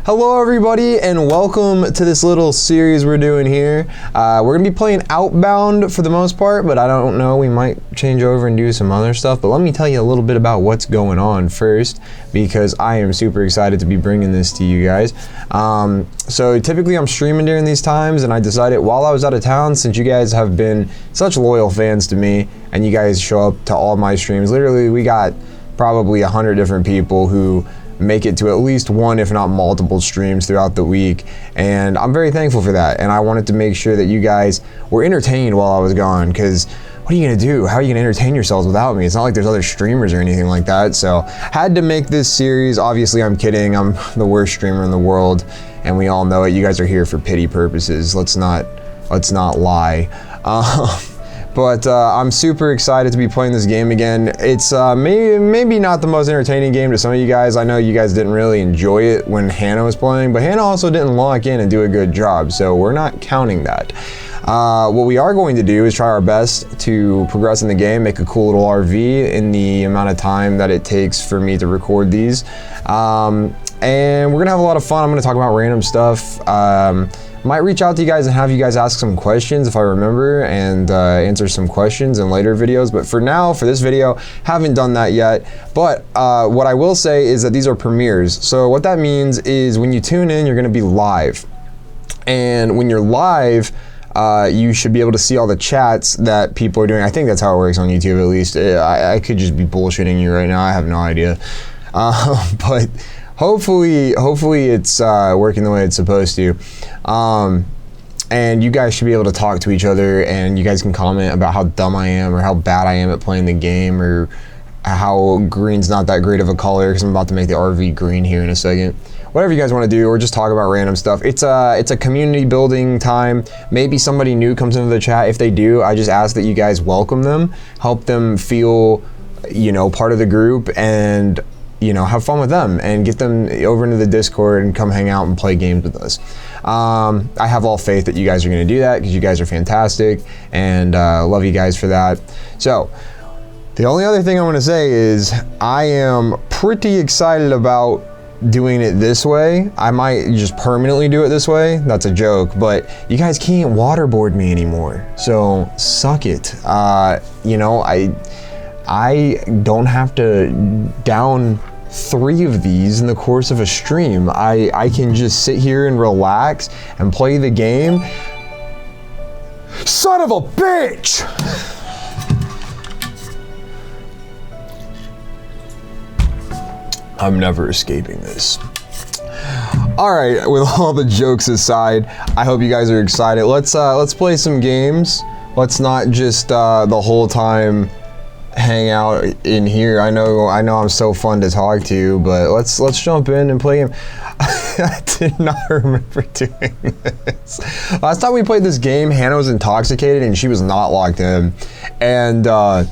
Hello everybody and welcome to this little series we're doing here. We're gonna be playing Outbound for the most part, but I don't know, we might change over and do some other stuff. But let me tell you a little bit about what's going on first, because I am super excited to be bringing this to you guys. So typically I'm streaming during these times, and I decided while I was out of town, since you guys have been such loyal fans to me and you guys show up to all my streams, literally we got probably 100 different people who make it to at least one, if not multiple streams throughout the week, and I'm very thankful for that. And I wanted to make sure that you guys were entertained while I was gone, because what are you gonna do? How are you gonna entertain yourselves without me? It's not like there's other streamers or anything like that. So had to make this series. Obviously I'm kidding, I'm the worst streamer in the world and we all know it. You guys are here for pity purposes, let's not lie. But I'm super excited to be playing this game again. It's maybe not the most entertaining game to some of you guys. I know you guys didn't really enjoy it when Hannah was playing, but Hannah also didn't lock in and do a good job, so we're not counting that. What we are going to do is try our best to progress in the game, make a cool little RV in the amount of time that it takes for me to record these. And we're gonna have a lot of fun. I'm gonna talk about random stuff. Might reach out to you guys and have you guys ask some questions if I remember, and answer some questions in later videos. But for now, for this video, haven't done that yet. But what I will say is that these are premieres. So what that means is when you tune in, you're gonna be live. And when you're live, you should be able to see all the chats that people are doing. I think that's how it works on YouTube, at least. I could just be bullshitting you right now, I have no idea. But hopefully it's working the way it's supposed to. And you guys should be able to talk to each other, and you guys can comment about how dumb I am or how bad I am at playing the game, or how green's not that great of a color, because I'm about to make the RV green here in a second. Whatever you guys want to do, or just talk about random stuff. It's a community building time. Maybe somebody new comes into the chat. If they do, I just ask that you guys welcome them, help them feel, you know, part of the group, and you know, have fun with them and get them over into the Discord and come hang out and play games with us. I have all faith that you guys are going to do that, because you guys are fantastic, and love you guys for that. So the only other thing I want to say is I am pretty excited about doing it this way. I might just permanently do it this way. That's a joke, but you guys can't waterboard me anymore, so suck it. You know, I don't have to down 3 of these in the course of a stream. I can just sit here and relax and play the game. Son of a bitch! I'm never escaping this. All right, with all the jokes aside, I hope you guys are excited. Let's play some games. Let's not just the whole time hang out in here. I know I'm so fun to talk to, but let's jump in and play him. I did not remember doing this. Last time we played this game, Hannah was intoxicated and she was not locked in, and I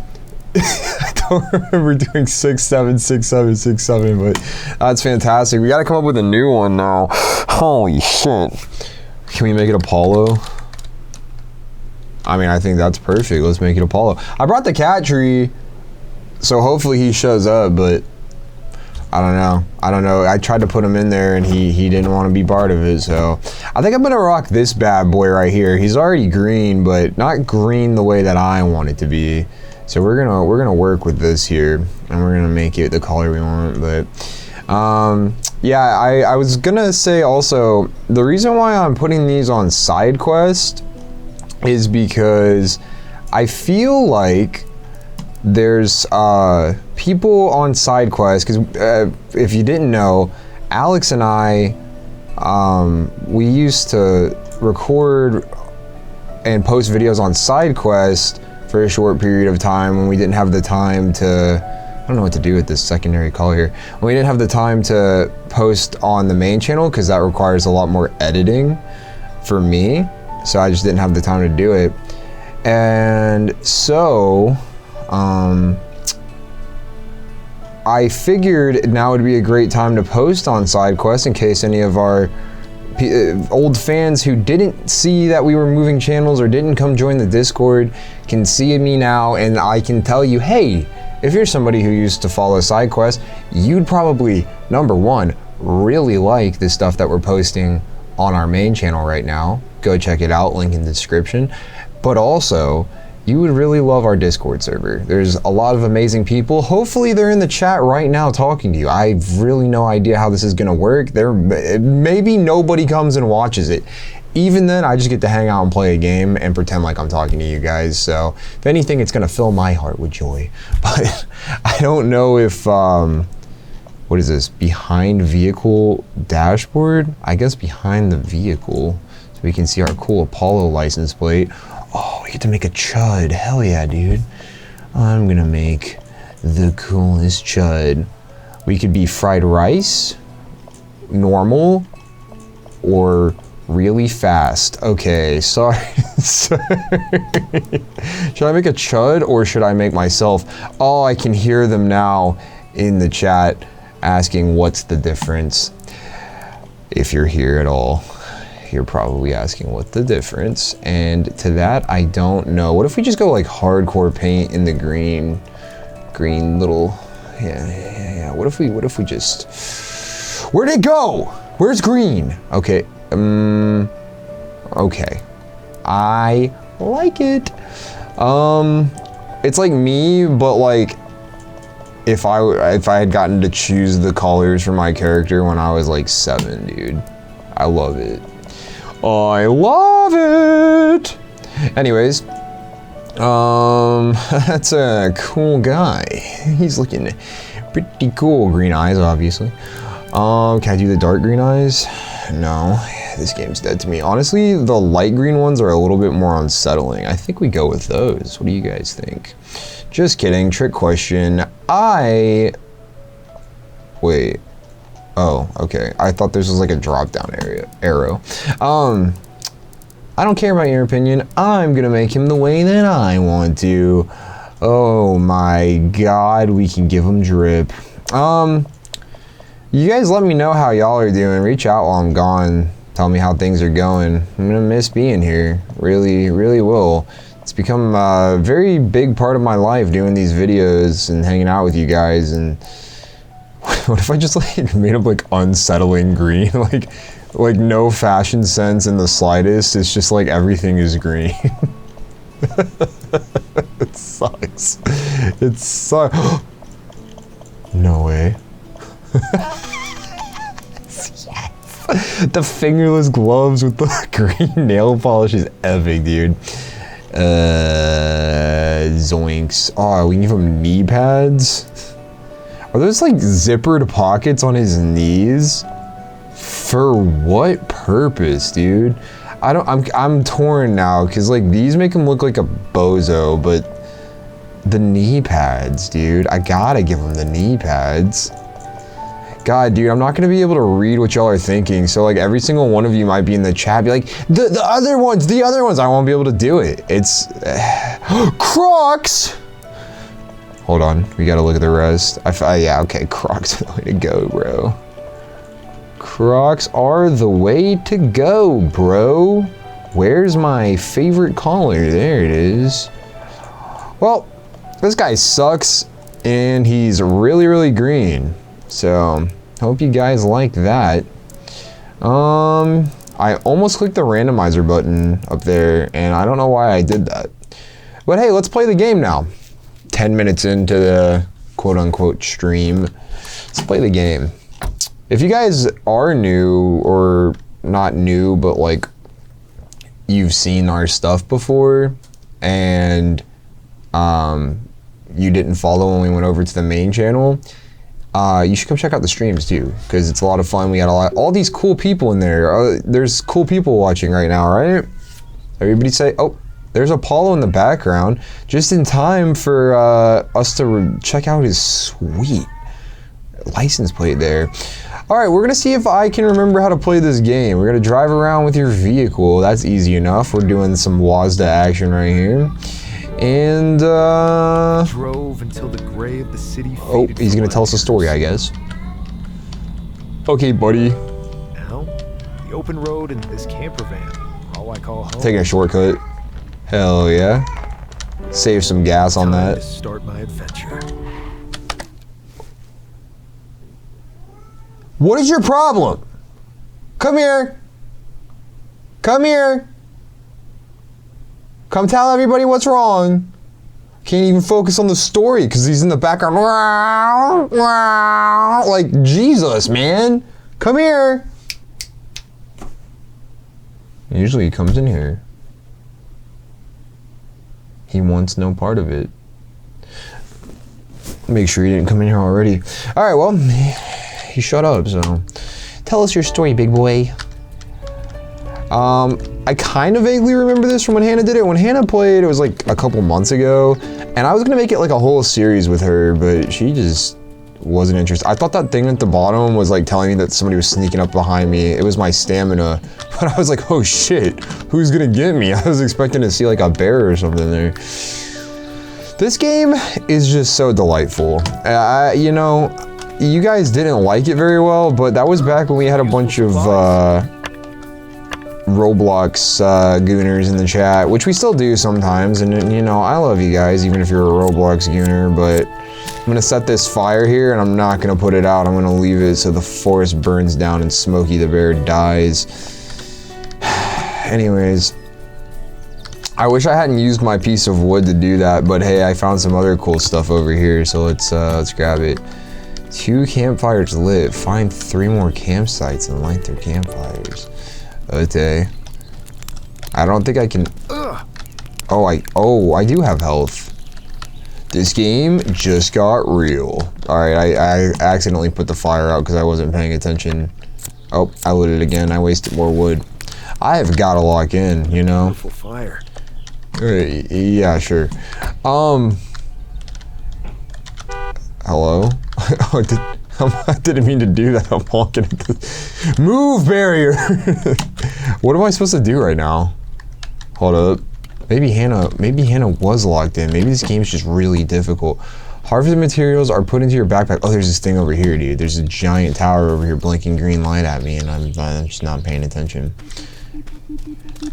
don't remember doing 6, 7, 6, 7, 6, 7, but that's fantastic. We got to come up with a new one now. Holy shit! Can we make it Apollo? I mean, I think that's perfect. Let's make it Apollo. I brought the cat tree, so hopefully he shows up, but I don't know. I tried to put him in there and he didn't want to be part of it, so I think I'm gonna rock this bad boy right here. He's already green, but not green the way that I want it to be. So we're gonna work with this here, and we're gonna make it the color we want. But yeah, I was gonna say also, the reason why I'm putting these on side quest is because I feel like there's people on side quests, because if you didn't know, Alex and I, we used to record and post videos on side quest for a short period of time when we didn't have the time to, I don't know what to do with this secondary color here, when we didn't have the time to post on the main channel, because that requires a lot more editing for me. So I just didn't have the time to do it. And so I figured now would be a great time to post on side quests, in case any of our old fans who didn't see that we were moving channels or didn't come join the Discord can see me now, and I can tell you, hey, if you're somebody who used to follow side quests, you'd probably, number one, really like the stuff that we're posting on our main channel right now, go check it out, link in the description. But also, you would really love our Discord server. There's a lot of amazing people. Hopefully they're in the chat right now talking to you. I have really no idea how this is gonna work. Maybe nobody comes and watches it. Even then, I just get to hang out and play a game and pretend like I'm talking to you guys. So if anything, it's gonna fill my heart with joy. But I don't know if, what is this? Behind vehicle dashboard? I guess behind the vehicle. So we can see our cool Apollo license plate. Oh, we get to make a chud. Hell yeah, dude. I'm gonna make the coolest chud. We could be fried rice, normal, or really fast. Okay, sorry. Should I make a chud or should I make myself? Oh, I can hear them now in the chat asking what's the difference. If you're here at all, you're probably asking what the difference, and to that I don't know. What if we just go like hardcore paint in the green little, yeah. What if we just, where'd it go? Where's green? Okay, okay, I like it. It's like me, but like if I had gotten to choose the colors for my character when I was like 7, dude. I love it. I love it. Anyways, that's a cool guy. He's looking pretty cool. Green eyes, obviously. Can I do the dark green eyes? No, this game's dead to me. Honestly, the light green ones are a little bit more unsettling. I think we go with those. What do you guys think? Just kidding, trick question. Wait. Oh, okay. I thought this was like a drop-down arrow. I don't care about your opinion. I'm gonna make him the way that I want to. Oh my god, we can give him drip. You guys let me know how y'all are doing. Reach out while I'm gone. Tell me how things are going. I'm gonna miss being here. Really, really will. It's become a very big part of my life doing these videos and hanging out with you guys. And what if I just like made up like unsettling green? like no fashion sense in the slightest. It's just like everything is green. It sucks. It sucks. No way. Yes. The fingerless gloves with the green nail polish is epic, dude. Zoinks. Oh, we can give him knee pads. Are those like zippered pockets on his knees? For what purpose, dude? I'm torn now, cause like these make him look like a bozo, but the knee pads, dude. I gotta give him the knee pads. God, dude, I'm not gonna be able to read what y'all are thinking. So like every single one of you might be in the chat, be like, the other ones. I won't be able to do it. It's Crocs. Hold on, we gotta look at the rest. Yeah, okay, Crocs are the way to go, bro. Crocs are the way to go, bro. Where's my favorite color? There it is. Well, this guy sucks, and he's really, really green. So, hope you guys like that. I almost clicked the randomizer button up there, and I don't know why I did that. But hey, let's play the game now. 10 minutes into the quote-unquote stream. Let's play the game. If you guys are new, or not new, but like you've seen our stuff before, and you didn't follow when we went over to the main channel, you should come check out the streams too, because it's a lot of fun. We got all these cool people in there. There's cool people watching right now, right? Everybody say, oh, there's Apollo in the background, just in time for us to check out his sweet license plate there. All right, we're gonna see if I can remember how to play this game. We're gonna drive around with your vehicle. That's easy enough. We're doing some Wasteland action right here. And drove until the gray of the city. Oh, he's gonna tell us a story, I guess. Okay, buddy. Now, the open road and this camper van, all I call home. Taking a shortcut. Hell yeah. Save some gas on that. To start my adventure. What is your problem? Come here. Come here. Come tell everybody what's wrong. Can't even focus on the story because he's in the background. Like, Jesus, man. Come here. Usually he comes in here. He wants no part of it. Make sure he didn't come in here already. All right, well, he shut up, so. Tell us your story, big boy. I kind of vaguely remember this from when Hannah did it. When Hannah played, it was like a couple months ago, and I was gonna make it like a whole series with her, but she just wasn't interested. I thought that thing at the bottom was like telling me that somebody was sneaking up behind me. It was my stamina, but I was like, oh shit, who's gonna get me? I was expecting to see like a bear or something there. This game is just so delightful. You know, you guys didn't like it very well, but that was back when we had a bunch of Roblox gooners in the chat, which we still do sometimes, and you know, I love you guys even if you're a Roblox gooner, but I'm gonna set this fire here and I'm not gonna put it out. I'm gonna leave it so the forest burns down and Smokey the Bear dies. Anyways, I wish I hadn't used my piece of wood to do that, but hey, I found some other cool stuff over here, so let's grab it. 2 campfires lit. Find 3 more campsites and light their campfires. Okay. I don't think I can. Oh, I do have health. This game just got real. All right, I accidentally put the fire out because I wasn't paying attention. Oh, I lit it again. I wasted more wood. I have got to lock in, you know. Beautiful fire. Yeah, sure. Hello? I didn't mean to do that. I'm walking into the move barrier. What am I supposed to do right now? Hold up. Maybe Hannah was locked in. Maybe this game's just really difficult. Harvested materials are put into your backpack. Oh, there's this thing over here, dude. There's a giant tower over here blinking green light at me, and I'm just not paying attention.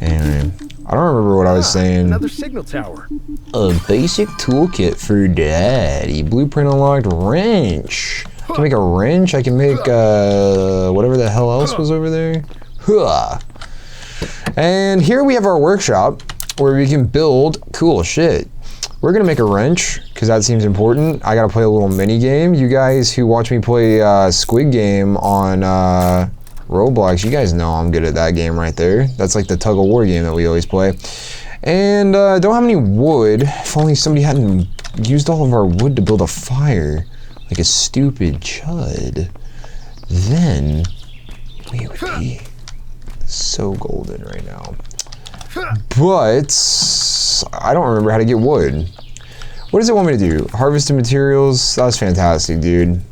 Anyway, I don't remember what I was saying. Another signal tower. A basic toolkit for daddy. Blueprint unlocked. Wrench. I can make a wrench. I can make whatever the hell else was over there. And here we have our workshop where we can build cool shit. We're gonna make a wrench because that seems important. I gotta play a little mini game. You guys who watch me play Squid Game on Roblox, you guys know I'm good at that game right there. That's like the tug of war game that we always play. And don't have any wood. If only somebody hadn't used all of our wood to build a fire like a stupid chud, then we would be so golden right now. But I don't remember how to get wood. What does it want me to do? Harvested materials? That's fantastic, dude.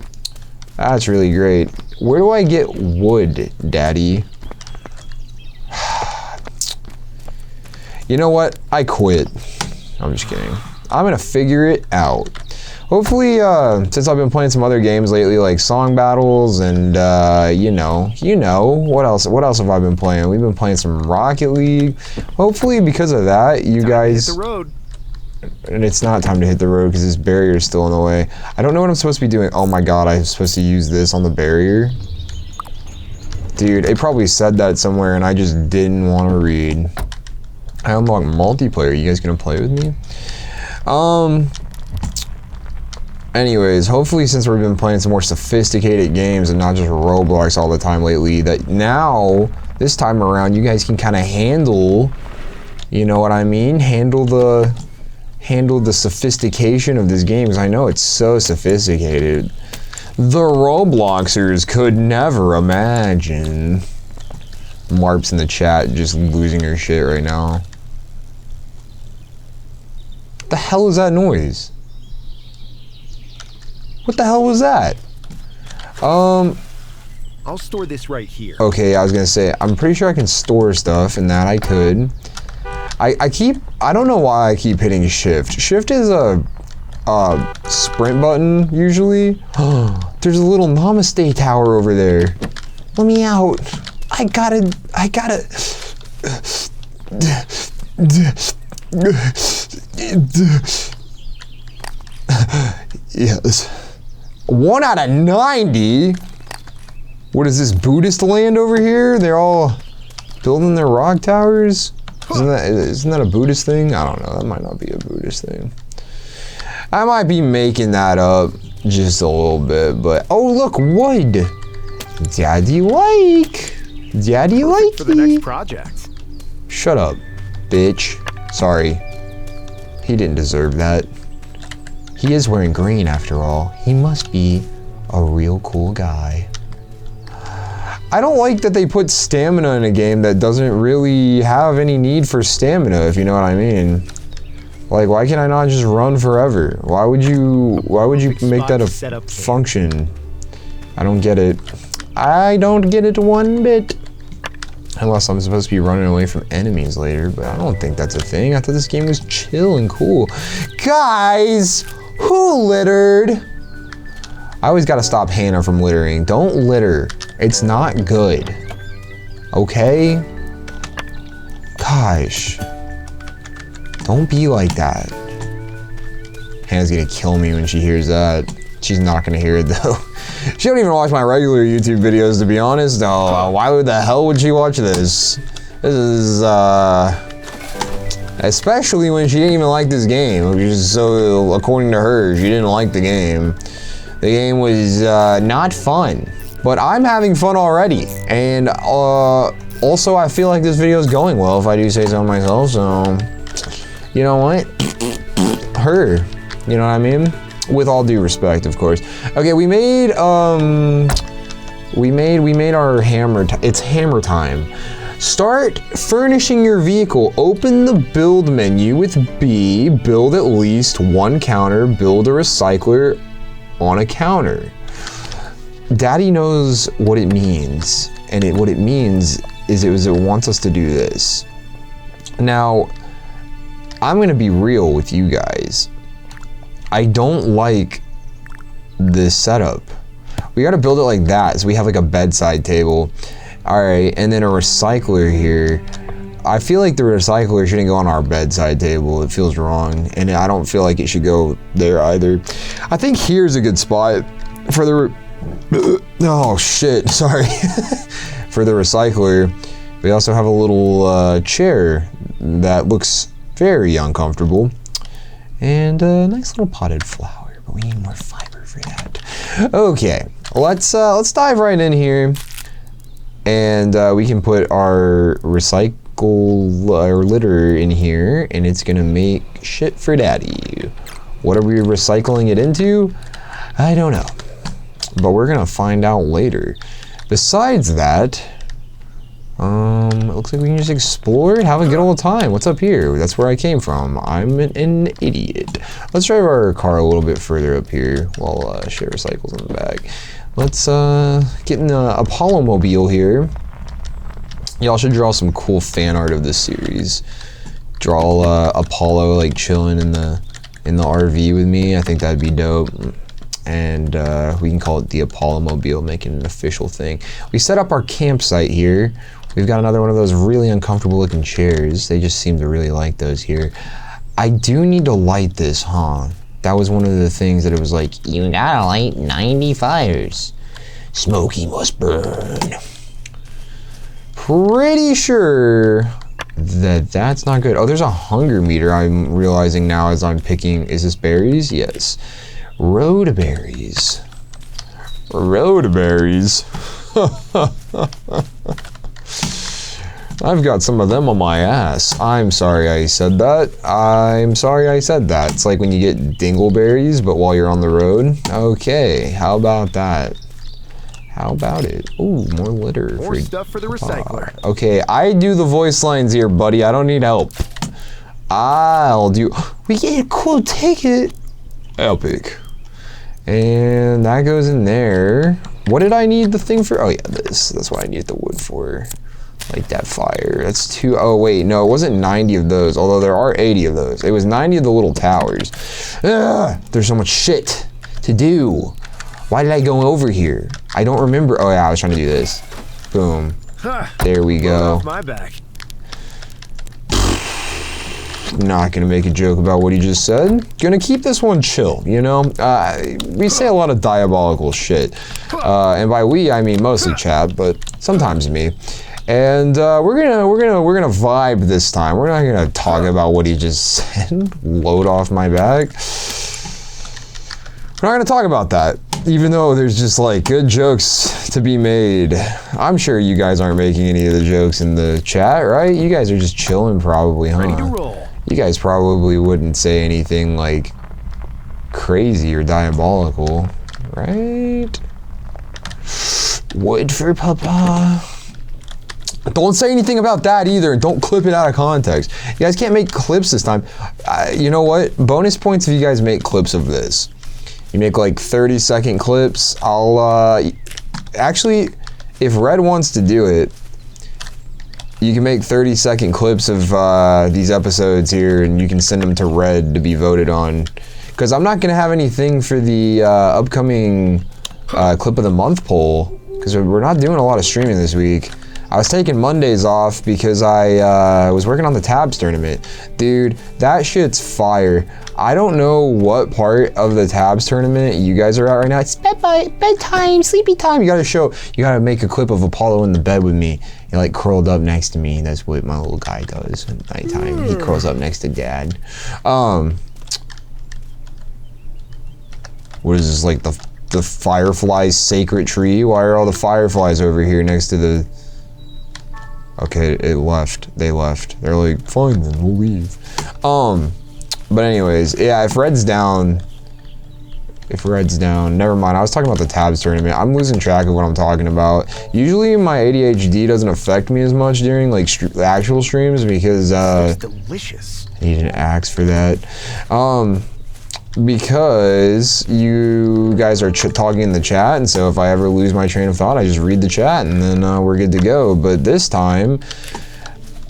That's really great. Where do I get wood, daddy? You know what? I quit. I'm just kidding. I'm gonna figure it out. Hopefully, since I've been playing some other games lately, like song battles and you know, what else have I been playing? We've been playing some Rocket League. Hopefully, because of that, you guys. Hit the road. And it's not time to hit the road because this barrier is still in the way. I don't know what I'm supposed to be doing. Oh my god, I'm supposed to use this on the barrier. Dude, it probably said that somewhere and I just didn't want to read. I unlocked multiplayer. You guys gonna play with me? Anyways, hopefully since we've been playing some more sophisticated games and not just Roblox all the time lately, that now, this time around, you guys can kind of handle, you know what I mean? Handle the sophistication of this game, because I know it's so sophisticated. The Robloxers could never imagine. Marp's in the chat just losing her shit right now. What the hell is that noise? What the hell was that? I'll store this right here. Okay, I was gonna say, I'm pretty sure I can store stuff, and that I could. I don't know why I keep hitting shift. Shift is a sprint button, usually. There's a little namaste tower over there. Let me out. I gotta. Yes. 1 out of 90? What is this, Buddhist land over here? They're all building their rock towers? Isn't that a Buddhist thing? I don't know, that might not be a Buddhist thing. I might be making that up just a little bit, but oh look, wood. Daddy like. Daddy like for the next project. Shut up, bitch. Sorry. He didn't deserve that. He is wearing green after all. He must be a real cool guy. I don't like that they put stamina in a game that doesn't really have any need for stamina, if you know what I mean. Like, why can I not just run forever? Why would you make that a function? I don't get it. I don't get it one bit. Unless I'm supposed to be running away from enemies later, but I don't think that's a thing. I thought this game was chill and cool. Guys, who littered? I always gotta stop Hannah from littering. Don't litter. It's not good. Okay? Gosh. Don't be like that. Hannah's gonna kill me when she hears that. She's not gonna hear it though. She don't even watch my regular YouTube videos, to be honest. Oh, why the hell would she watch this? This is, especially when she didn't even like this game, which is so, according to her, she didn't like the game. The game was not fun, but I'm having fun already. And also, I feel like this video is going well, if I do say so myself, so, you know what? Her, you know what I mean? With all due respect, of course. Okay, we made our hammer. It's hammer time. Start furnishing your vehicle. Open the build menu with B. Build at least one counter. Build a recycler on a counter. Daddy knows what it means, and what it means is it wants us to do this. Now, I'm gonna be real with you guys. I don't like this setup. We gotta build it like that, so we have like a bedside table. All right, and then a recycler here. I feel like the recycler shouldn't go on our bedside table. It feels wrong, and I don't feel like it should go there either. I think here's a good spot for the, oh shit, sorry. For the recycler. We also have a little chair that looks very uncomfortable. And a nice little potted flower, but we need more fiber for that. Okay, let's dive right in here, and we can put our litter in here, and it's gonna make shit for Daddy. What are we recycling it into? I don't know, but we're gonna find out later. Besides that, it looks like we can just explore it, have a good old time. What's up here? That's where I came from. I'm an idiot. Let's drive our car a little bit further up here while shit recycles in the back. Let's get in the Apollo mobile here. Y'all should draw some cool fan art of this series. Draw Apollo like chilling in the RV with me. I think that'd be dope. And we can call it the Apollo mobile, making an official thing. We set up our campsite here. We've got another one of those really uncomfortable looking chairs. They just seem to really like those here. I do need to light this, huh? That was one of the things that it was like, you gotta light 90 fires. Smoky must burn. Pretty sure that that's not good. Oh, there's a hunger meter I'm realizing now as I'm picking. Is this berries? Yes. Road berries. Road berries. I've got some of them on my ass. I'm sorry I said that. I'm sorry I said that. It's like when you get dingleberries, but while you're on the road. Okay, how about that? How about it? Ooh, more litter. More stuff for the recycler. Okay, I do the voice lines here, buddy. I don't need help. I'll do. We get a cool ticket. Epic. And that goes in there. What did I need the thing for? Oh yeah, this. That's what I need the wood for. Like that fire. That's two. Oh wait, no, it wasn't 90 of those. Although there are 80 of those. It was 90 of the little towers. Ugh, there's so much shit to do. Why did I go over here? I don't remember. Oh yeah, I was trying to do this. Boom. There we go. Off my back. Not gonna make a joke about what he just said. Gonna keep this one chill, you know? We say a lot of diabolical shit. And by we, I mean mostly chat, but sometimes me. And we're gonna vibe this time. We're not gonna talk about what he just said. Load off my back. We're not gonna talk about that, even though there's just like good jokes to be made. I'm sure you guys aren't making any of the jokes in the chat, right? You guys are just chilling probably, huh? Ready to roll. You guys probably wouldn't say anything like crazy or diabolical, right? Wood for Papa. Don't say anything about that either, and don't clip it out of context. You guys can't make clips this time. You know what? Bonus points if you guys make clips of this. You make like 30-second clips. I'll, actually, if Red wants to do it, you can make 30-second clips of these episodes here, and you can send them to Red to be voted on. Because I'm not going to have anything for the upcoming clip of the month poll, because we're not doing a lot of streaming this week. I was taking Mondays off because I was working on the Tabs tournament. Dude, that shit's fire. I don't know what part of the Tabs tournament you guys are at right now. It's bedtime, sleepy time. You gotta make a clip of Apollo in the bed with me. You're like curled up next to me. That's what my little guy does at nighttime. He curls up next to dad. What is this, like the Firefly's sacred tree? Why are all the fireflies over here next to the... Okay, it left. They left. They're like, fine then, we'll leave. But anyways, yeah, if Red's down, never mind. I was talking about the Tabs tournament. I'm losing track of what I'm talking about. Usually my ADHD doesn't affect me as much during like actual streams because It's delicious. I need an axe for that. Because you guys are talking in the chat, and so if I ever lose my train of thought, I just read the chat and then we're good to go. But this time,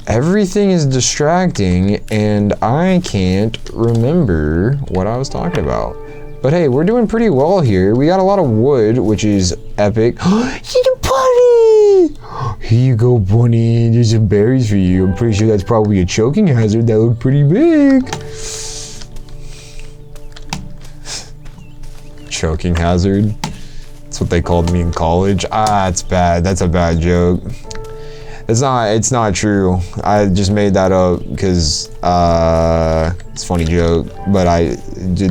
everything is distracting and I can't remember what I was talking about. But hey, we're doing pretty well here. We got a lot of wood, which is epic. Bunny! Here you go, Bunny. There's some berries for you. I'm pretty sure that's probably a choking hazard. That looked pretty big. Choking hazard. That's what they called me in college. It's bad. That's a bad joke. It's not true. I just made that up because it's a funny joke. But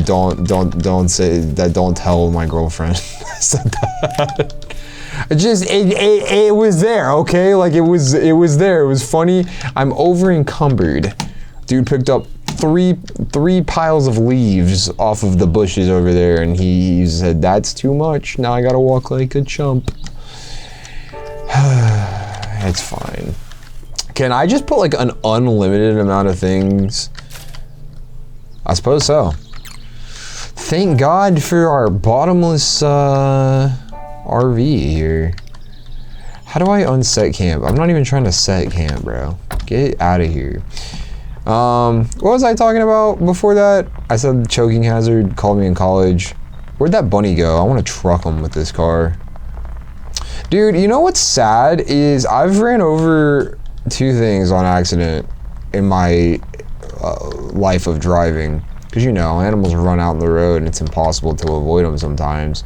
don't say that. Don't tell my girlfriend I said that. It was there, okay? Like it was there. It was funny. I'm over encumbered. Dude picked up three piles of leaves off of the bushes over there, and he said, that's too much. Now I gotta walk like a chump. It's fine. Can I just put like an unlimited amount of things? I suppose so. Thank God for our bottomless RV here. How do I unset camp? I'm not even trying to set camp, bro. Get out of here. What was I talking about before that? I said choking hazard, called me in college. Where'd that bunny go? I want to truck him with this car. Dude, you know what's sad is I've ran over 2 things on accident in my life of driving. Because you know, animals run out in the road and it's impossible to avoid them sometimes.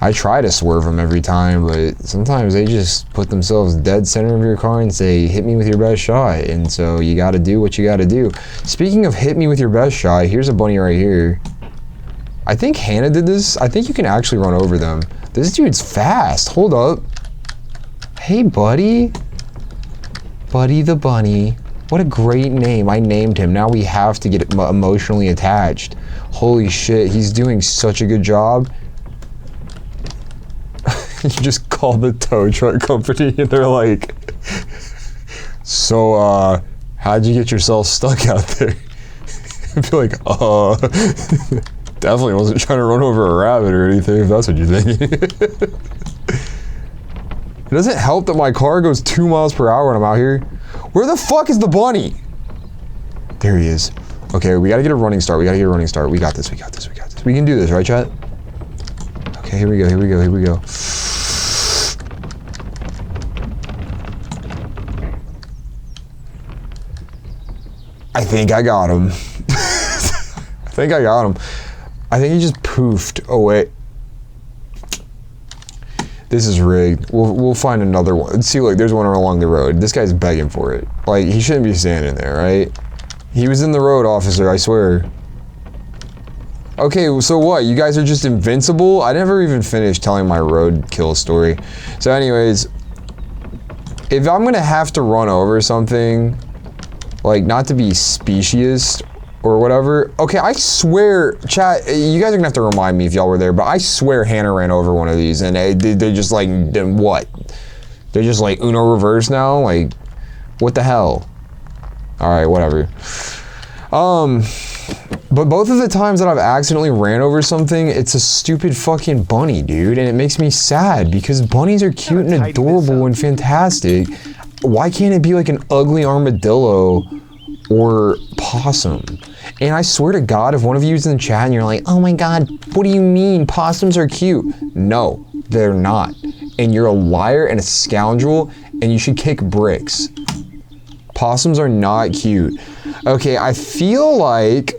I try to swerve them every time, but sometimes they just put themselves dead center of your car and say, hit me with your best shot. And so you gotta do what you gotta do. Speaking of hit me with your best shot, here's a bunny right here. I think Hannah did this. I think you can actually run over them. This dude's fast. Hold up. Hey, buddy. Buddy the bunny. What a great name. I named him. Now we have to get emotionally attached. Holy shit, he's doing such a good job. You just call the tow truck company and they're like, so, how'd you get yourself stuck out there? I'd be like, definitely wasn't trying to run over a rabbit or anything, if that's what you're thinking. It doesn't help that my car goes 2 miles per hour when I'm out here. Where the fuck is the bunny? There he is. Okay, we gotta get a running start. We got this. We can do this, right, chat? Okay, here we go. I think I got him. I think I got him. I think he just poofed away. This is rigged. We'll find another one. See, look, there's one along the road. This guy's begging for it. Like, he shouldn't be standing there, right? He was in the road, officer, I swear. Okay, so what? You guys are just invincible? I never even finished telling my roadkill story. So anyways, if I'm gonna have to run over something, like, not to be speciest or whatever. Okay, I swear, chat, you guys are gonna have to remind me if y'all were there, but I swear Hannah ran over one of these and they just like, what? They're just like Uno reverse now? Like, what the hell? All right, whatever. But both of the times that I've accidentally ran over something, it's a stupid fucking bunny, dude, and it makes me sad because bunnies are cute and adorable and fantastic. Why can't it be like an ugly armadillo or possum? And I swear to God, if one of you is in the chat and you're like, oh my God, what do you mean? Possums are cute. No, they're not. And you're a liar and a scoundrel and you should kick bricks. Possums are not cute. Okay, I feel like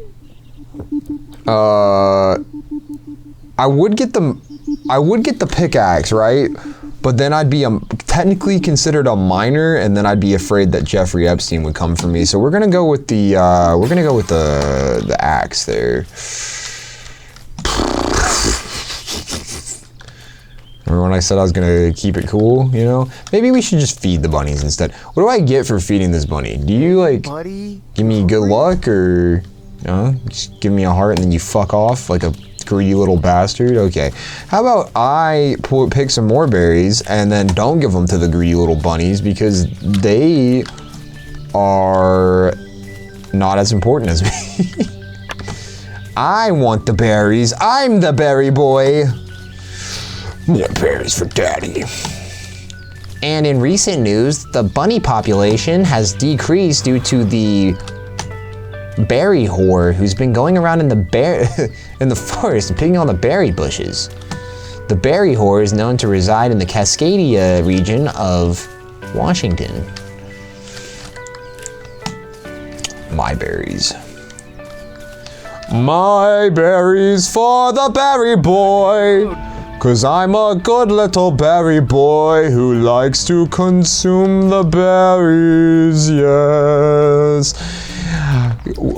I would get the pickaxe, right? But then I'd be technically considered a minor, and then I'd be afraid that Jeffrey Epstein would come for me. So we're gonna go with the axe there. Remember when I said I was gonna keep it cool, you know? Maybe we should just feed the bunnies instead. What do I get for feeding this bunny? Do you like give me good luck, or just give me a heart and then you fuck off like a greedy little bastard? Okay. How about I pick some more berries and then don't give them to the greedy little bunnies because they are not as important as me. I want the berries. I'm the berry boy. More berries for daddy. And in recent news, the bunny population has decreased due to the berry whore who's been going around in the forest and picking on the berry bushes. The berry whore is known to reside in the Cascadia region of Washington. My berries. My berries for the berry boy. 'Cause I'm a good little berry boy who likes to consume the berries, yes.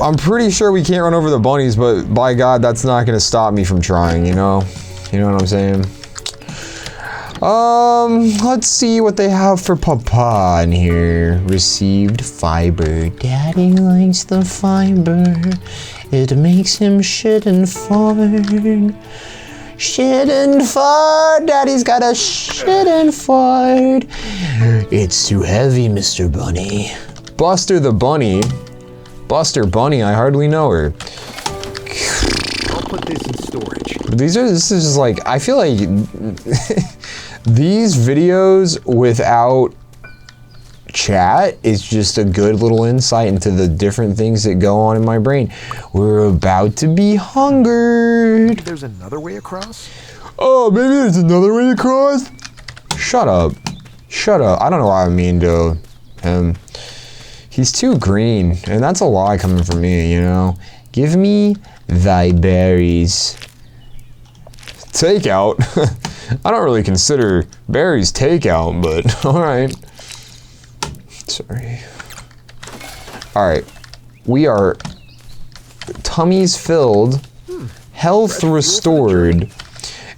I'm pretty sure we can't run over the bunnies, but by God, that's not gonna stop me from trying, you know? You know what I'm saying? Let's see what they have for Papa in here. Received fiber. Daddy likes the fiber. It makes him shit and fart. Shit and fart. Daddy's got a shit and fart. It's too heavy, Mr. Bunny. Buster the Bunny. Buster Bunny, I hardly know her. I'll put this in storage. But this is just like, I feel like these videos without chat is just a good little insight into the different things that go on in my brain. We're about to be hungered. Maybe there's another way across? Oh, maybe there's another way across? Shut up. Shut up. I don't know why I mean to him. He's too green, and that's a lie coming from me, you know? Give me thy berries. Takeout? I don't really consider berries takeout, but alright. Sorry. Alright. We are tummies filled, health restored,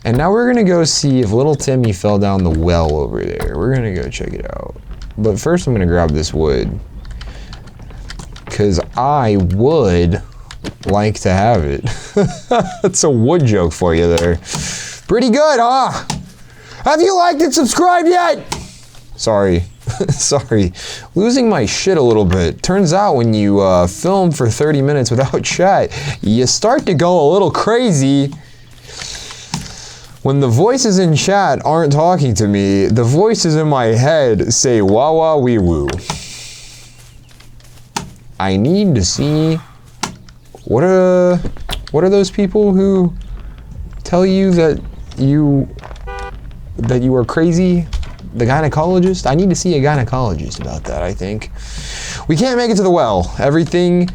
and now we're gonna go see if little Timmy fell down the well over there. We're gonna go check it out. But first I'm gonna grab this wood, because I would like to have it. That's a wood joke for you there. Pretty good, huh? Have you liked and subscribed yet? Sorry. Sorry. Losing my shit a little bit. Turns out when you film for 30 minutes without chat, you start to go a little crazy. When the voices in chat aren't talking to me, the voices in my head say wah wah wee woo. I need to see what are those people who tell you that you are crazy? the gynecologist? I need to see a gynecologist about that, I think. We can't make it to the well. Everything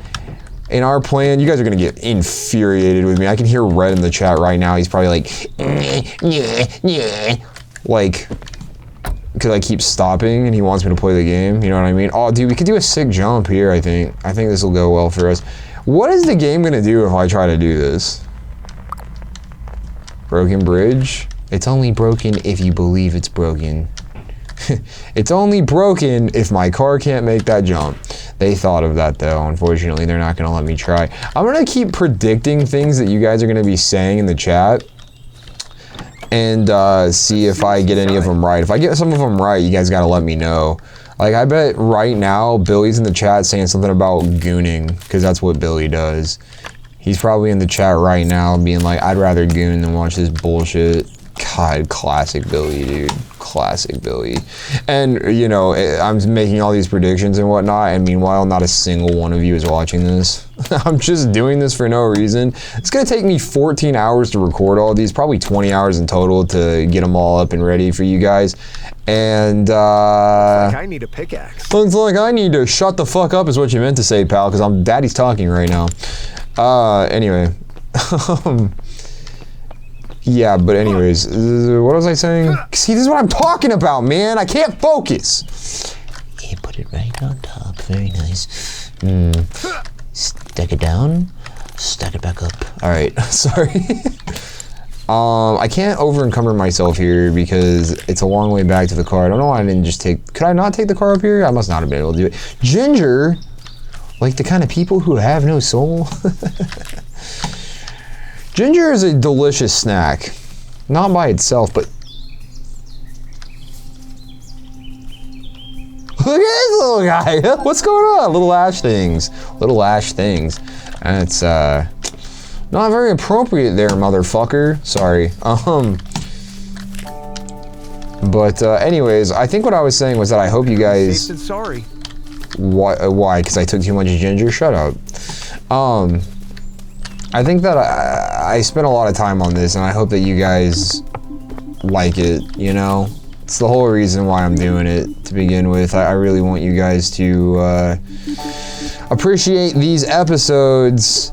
in our plan, you guys are gonna get infuriated with me. I can hear Red in the chat right now. He's probably like, because I keep stopping and he wants me to play the game, you know what I mean? Oh, dude, we could do a sick jump here, I think. I think this will go well for us. What is the game gonna do if I try to do this? Broken bridge? It's only broken if you believe it's broken. It's only broken if my car can't make that jump. They thought of that though. Unfortunately, they're not gonna let me try. I'm gonna keep predicting things that you guys are gonna be saying in the chat and see if I get any of them right. If I get some of them right, you guys gotta let me know. Like, I bet right now, Billy's in the chat saying something about gooning, because that's what Billy does. He's probably in the chat right now being like, I'd rather goon than watch this bullshit. God, classic Billy, dude. Classic Billy. And, you know, I'm making all these predictions and whatnot, and meanwhile, not a single one of you is watching this. I'm just doing this for no reason. It's gonna take me 14 hours to record all these, probably 20 hours in total to get them all up and ready for you guys. And, looks like I need a pickaxe. Looks like I need to shut the fuck up is what you meant to say, pal, because Daddy's talking right now. Anyway. Yeah, but anyways, what was I saying? See, this is what I'm talking about, man. I can't focus. Yeah, put it right on top. Very nice. Stack it down. Stack it back up. All right, sorry. I can't over encumber myself here because it's a long way back to the car. I don't know why I didn't just take. Could I not take the car up here? I must not have been able to do it. Ginger, like the kind of people who have no soul. Ginger is a delicious snack. Not by itself, but... Look at this little guy. What's going on? Little ash things. Little ash things. And it's, not very appropriate there, motherfucker. Sorry. But, anyways, I think what I was saying was that I hope you guys... Safe and sorry. Why? Because I took too much ginger? Shut up. I think that I spent a lot of time on this, and I hope that you guys like it, you know? It's the whole reason why I'm doing it to begin with. I really want you guys to appreciate these episodes,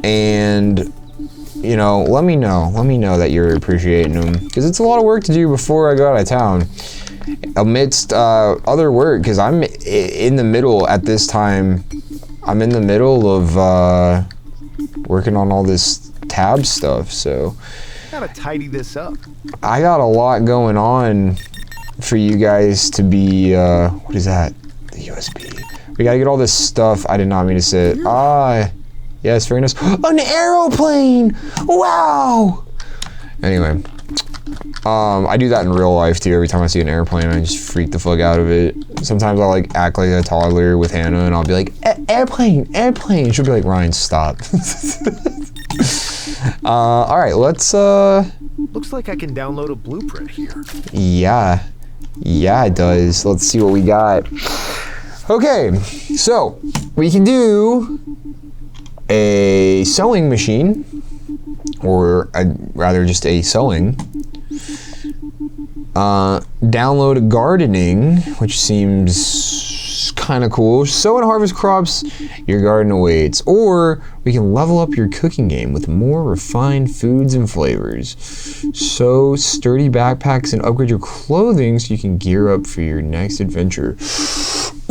and, you know, let me know that you're appreciating them, because it's a lot of work to do before I go out of town, amidst other work, because I'm in the middle at this time. I'm in the middle of working on all this tab stuff, so Gotta tidy this up. I got a lot going on for you guys to be what is that? The USB. We gotta get all this stuff. I did not mean to say it. Yes, very nice. An aeroplane! Wow! Anyway, I do that in real life too. Every time I see an airplane, I just freak the fuck out of it. Sometimes I'll like act like a toddler with Hannah, and I'll be like, airplane, airplane. She'll be like, Ryan, stop. All right, let's. Looks like I can download a blueprint here. Yeah, it does. Let's see what we got. Okay, so we can do a sewing machine, or rather just a sewing. Download gardening, which seems kind of cool. Sow and harvest crops your garden awaits. Or we can level up your cooking game with more refined foods and flavors. Sew sturdy backpacks and upgrade your clothing so you can gear up for your next adventure.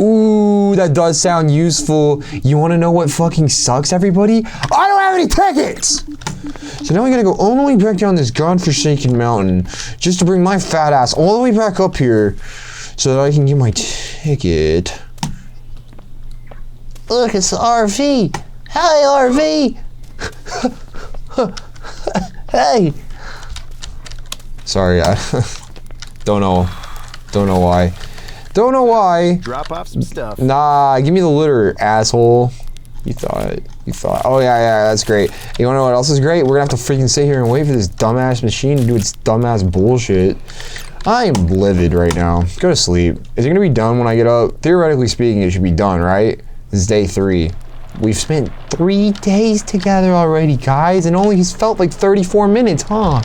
Ooh, that does sound useful. You want to know what fucking sucks, everybody? I don't have any tickets! So now I gotta go all the way back down this godforsaken mountain just to bring my fat ass all the way back up here so that I can get my ticket. Look, it's the RV. Hi, RV. Hey. Sorry, I don't know why. Don't know why. Drop off some stuff. Nah, give me the litter, asshole. You thought. Oh yeah, that's great. You wanna know what else is great? We're gonna have to freaking sit here and wait for this dumbass machine to do its dumbass bullshit. I am livid right now. Go to sleep. Is it gonna be done when I get up? Theoretically speaking, it should be done, right? This is day 3. We've spent 3 days together already, guys, and only has felt like 34 minutes, huh?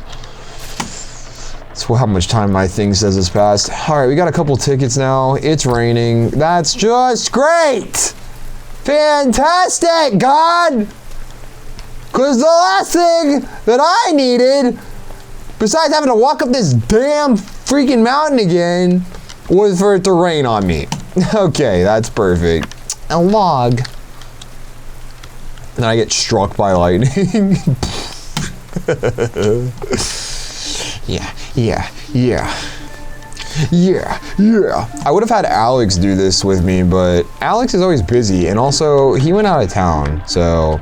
That's how much time my thing says has passed. All right, we got a couple tickets now. It's raining. That's just great. Fantastic, God. Because the last thing that I needed, besides having to walk up this damn freaking mountain again, was for it to rain on me. Okay, that's perfect. A log. Then I get struck by lightning. Yeah. I would have had Alex do this with me, but Alex is always busy, and also he went out of town, so,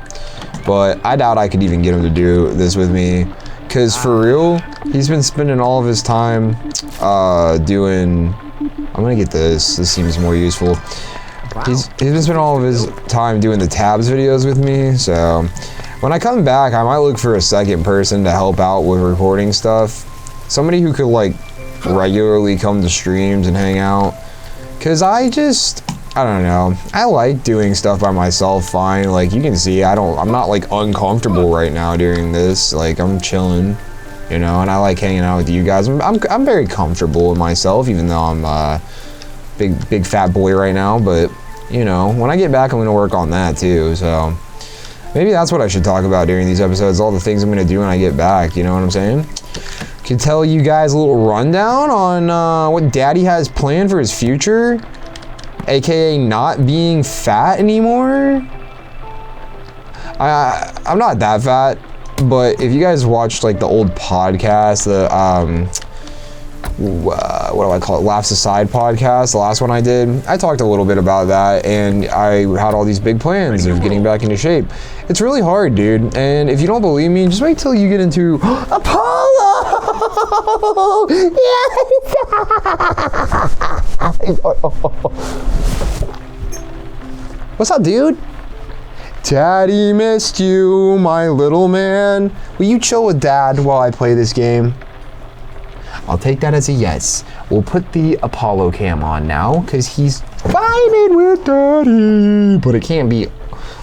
but I doubt I could even get him to do this with me, because for real, he's been spending all of his time doing, I'm gonna get this seems more useful. He's been spending all of his time doing the tabs videos with me, so when I come back, I might look for a second person to help out with recording stuff. Somebody who could like regularly come to streams and hang out. Cause I don't know. I like doing stuff by myself fine. Like you can see, I'm not like uncomfortable right now during this. Like I'm chilling, you know, and I like hanging out with you guys. I'm very comfortable with myself, even though I'm a big fat boy right now. But you know, when I get back, I'm gonna work on that too. So maybe that's what I should talk about during these episodes. All the things I'm gonna do when I get back. You know what I'm saying? Can tell you guys a little rundown on what Daddy has planned for his future, aka not being fat anymore. I'm not that fat, but if you guys watched like the old podcast, the what do I call it, Laughs Aside podcast, the last one I did, I talked a little bit about that, and I had all these big plans of getting back into shape. It's really hard, dude, and if you don't believe me, just wait till you get into Apollo! What's up, dude? Daddy missed you, my little man. Will you chill with Dad while I play this game? I'll take that as a yes. We'll put the Apollo cam on now, because he's vibing with Daddy. But it can't be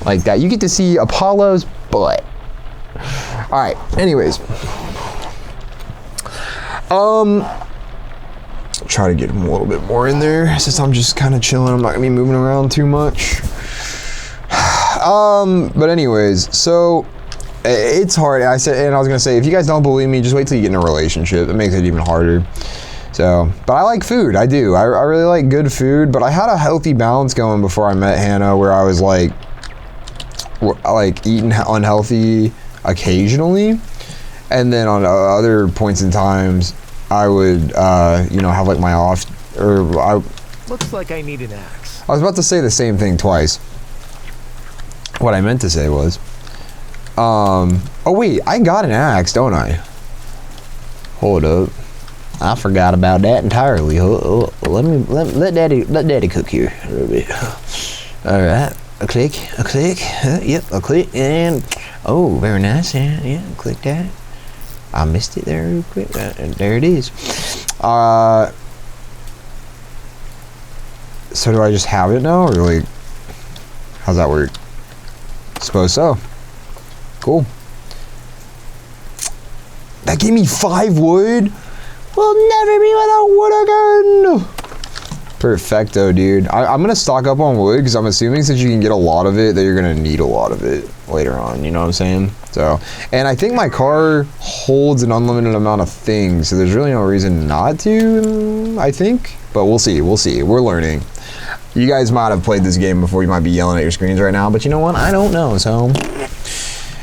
like that. You get to see Apollo's butt. Alright, anyways. Try to get him a little bit more in there, since I'm just kind of chilling. I'm not going to be moving around too much. But anyways, so it's hard. I was gonna say, if you guys don't believe me, just wait till you get in a relationship. It makes it even harder. So, but I like food. I do. I really like good food. But I had a healthy balance going before I met Hannah, where I was like eating unhealthy occasionally, and then on other points in times, I would have like my off. Looks like I need an axe. I was about to say the same thing twice. What I meant to say was, oh wait, I got an axe, don't I? Hold up, I forgot about that entirely. Let Daddy cook here a little bit. All right, a click, yep, a click, and oh, very nice. Yeah, click that. I missed it there real quick. There it is. So do I just have it now, or like, how's that work? Suppose so. Cool. That gave me 5 wood. We'll never be without wood again. Perfecto, dude. I'm gonna stock up on wood, because I'm assuming since you can get a lot of it, that you're gonna need a lot of it later on. You know what I'm saying? So, and I think my car holds an unlimited amount of things, so there's really no reason not to, I think. But we'll see. We're learning. You guys might have played this game before. You might be yelling at your screens right now, but you know what? I don't know, so.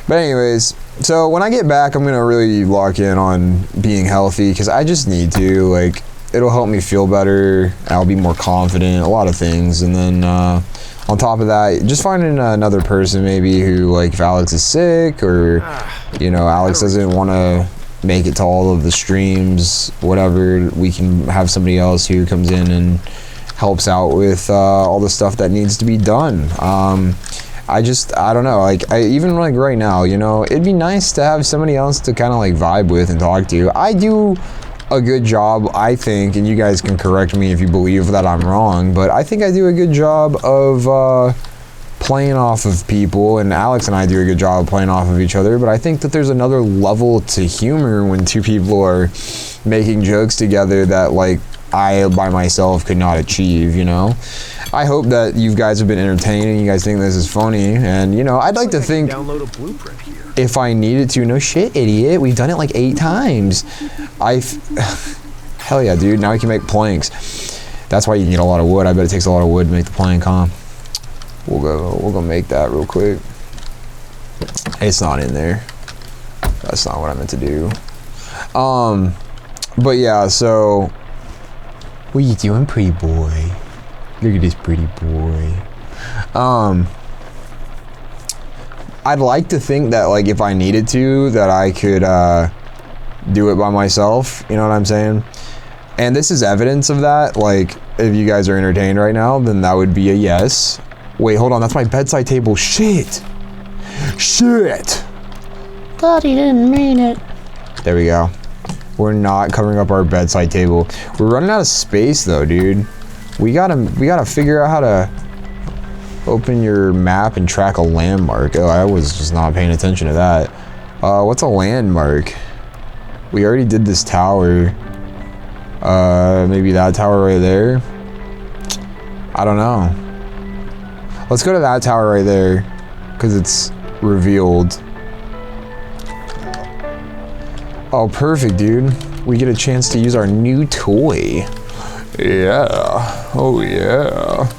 But anyways, so when I get back, I'm going to really lock in on being healthy, because I just need to. Like, it'll help me feel better. I'll be more confident, a lot of things. And then on top of that, just finding another person maybe who, like, if Alex is sick, or, you know, Alex doesn't want to make it to all of the streams, whatever, we can have somebody else who comes in and helps out with all the stuff that needs to be done. I don't know, like, even like right now, you know, it'd be nice to have somebody else to kind of like vibe with and talk to. I do a good job, I think, and you guys can correct me if you believe that I'm wrong, but I think I do a good job of playing off of people, and Alex and I do a good job of playing off of each other, but I think that there's another level to humor when two people are making jokes together that like I by myself could not achieve, you know? I hope that you guys have been entertained and you guys think this is funny, and you know, I'd like to think download a blueprint here. if I needed to, no shit, idiot, we've done it like 8 times. Hell yeah, dude, now we can make planks. That's why you need a lot of wood. I bet it takes a lot of wood to make the plank, huh? We'll go make that real quick. It's not in there. That's not what I meant to do. But yeah, so what you doing, pretty boy? Look at this pretty boy. I'd like to think that like if I needed to, that I could do it by myself, you know what I'm saying? And this is evidence of that. Like if you guys are entertained right now, then that would be a yes. Wait, hold on, that's my bedside table. Shit. Thought he didn't mean it. There we go. We're not covering up our bedside table. We're running out of space though, dude. We gotta figure out how to open your map and track a landmark. Oh, I was just not paying attention to that. What's a landmark? We already did this tower. Maybe that tower right there. I don't know. Let's go to that tower right there, because it's revealed. Oh, perfect, dude. We get a chance to use our new toy. Yeah. Oh, yeah.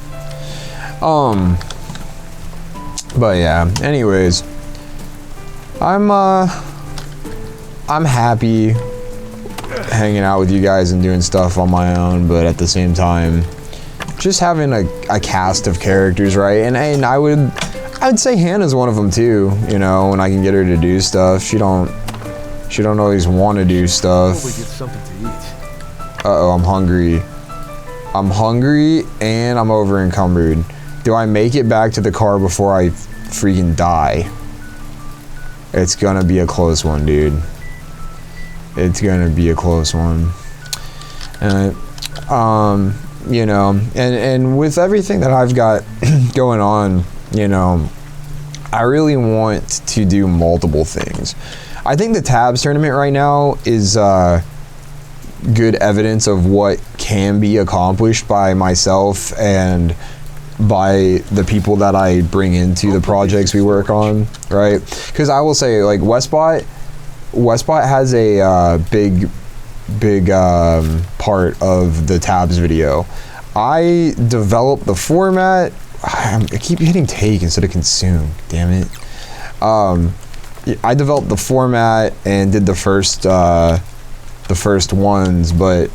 But yeah, anyways. I'm happy hanging out with you guys and doing stuff on my own, but at the same time, just having a cast of characters, right? And I would say Hannah's one of them too, you know, when I can get her to do stuff. She don't always want to do stuff. Probably get something to eat. Uh-oh, I'm hungry. I'm hungry and I'm over encumbered. Do I make it back to the car before I freaking die? It's gonna be a close one, dude. It's gonna be a close one. You know, and with everything that I've got going on, you know, I really want to do multiple things. I think the Tabs tournament right now is good evidence of what can be accomplished by myself and by the people that I bring into the projects we work on, right? Because I will say, like, Westbot has a big part of the Tabs video. I developed the format. I keep hitting take instead of consume, damn it. I developed the format and did the first ones, but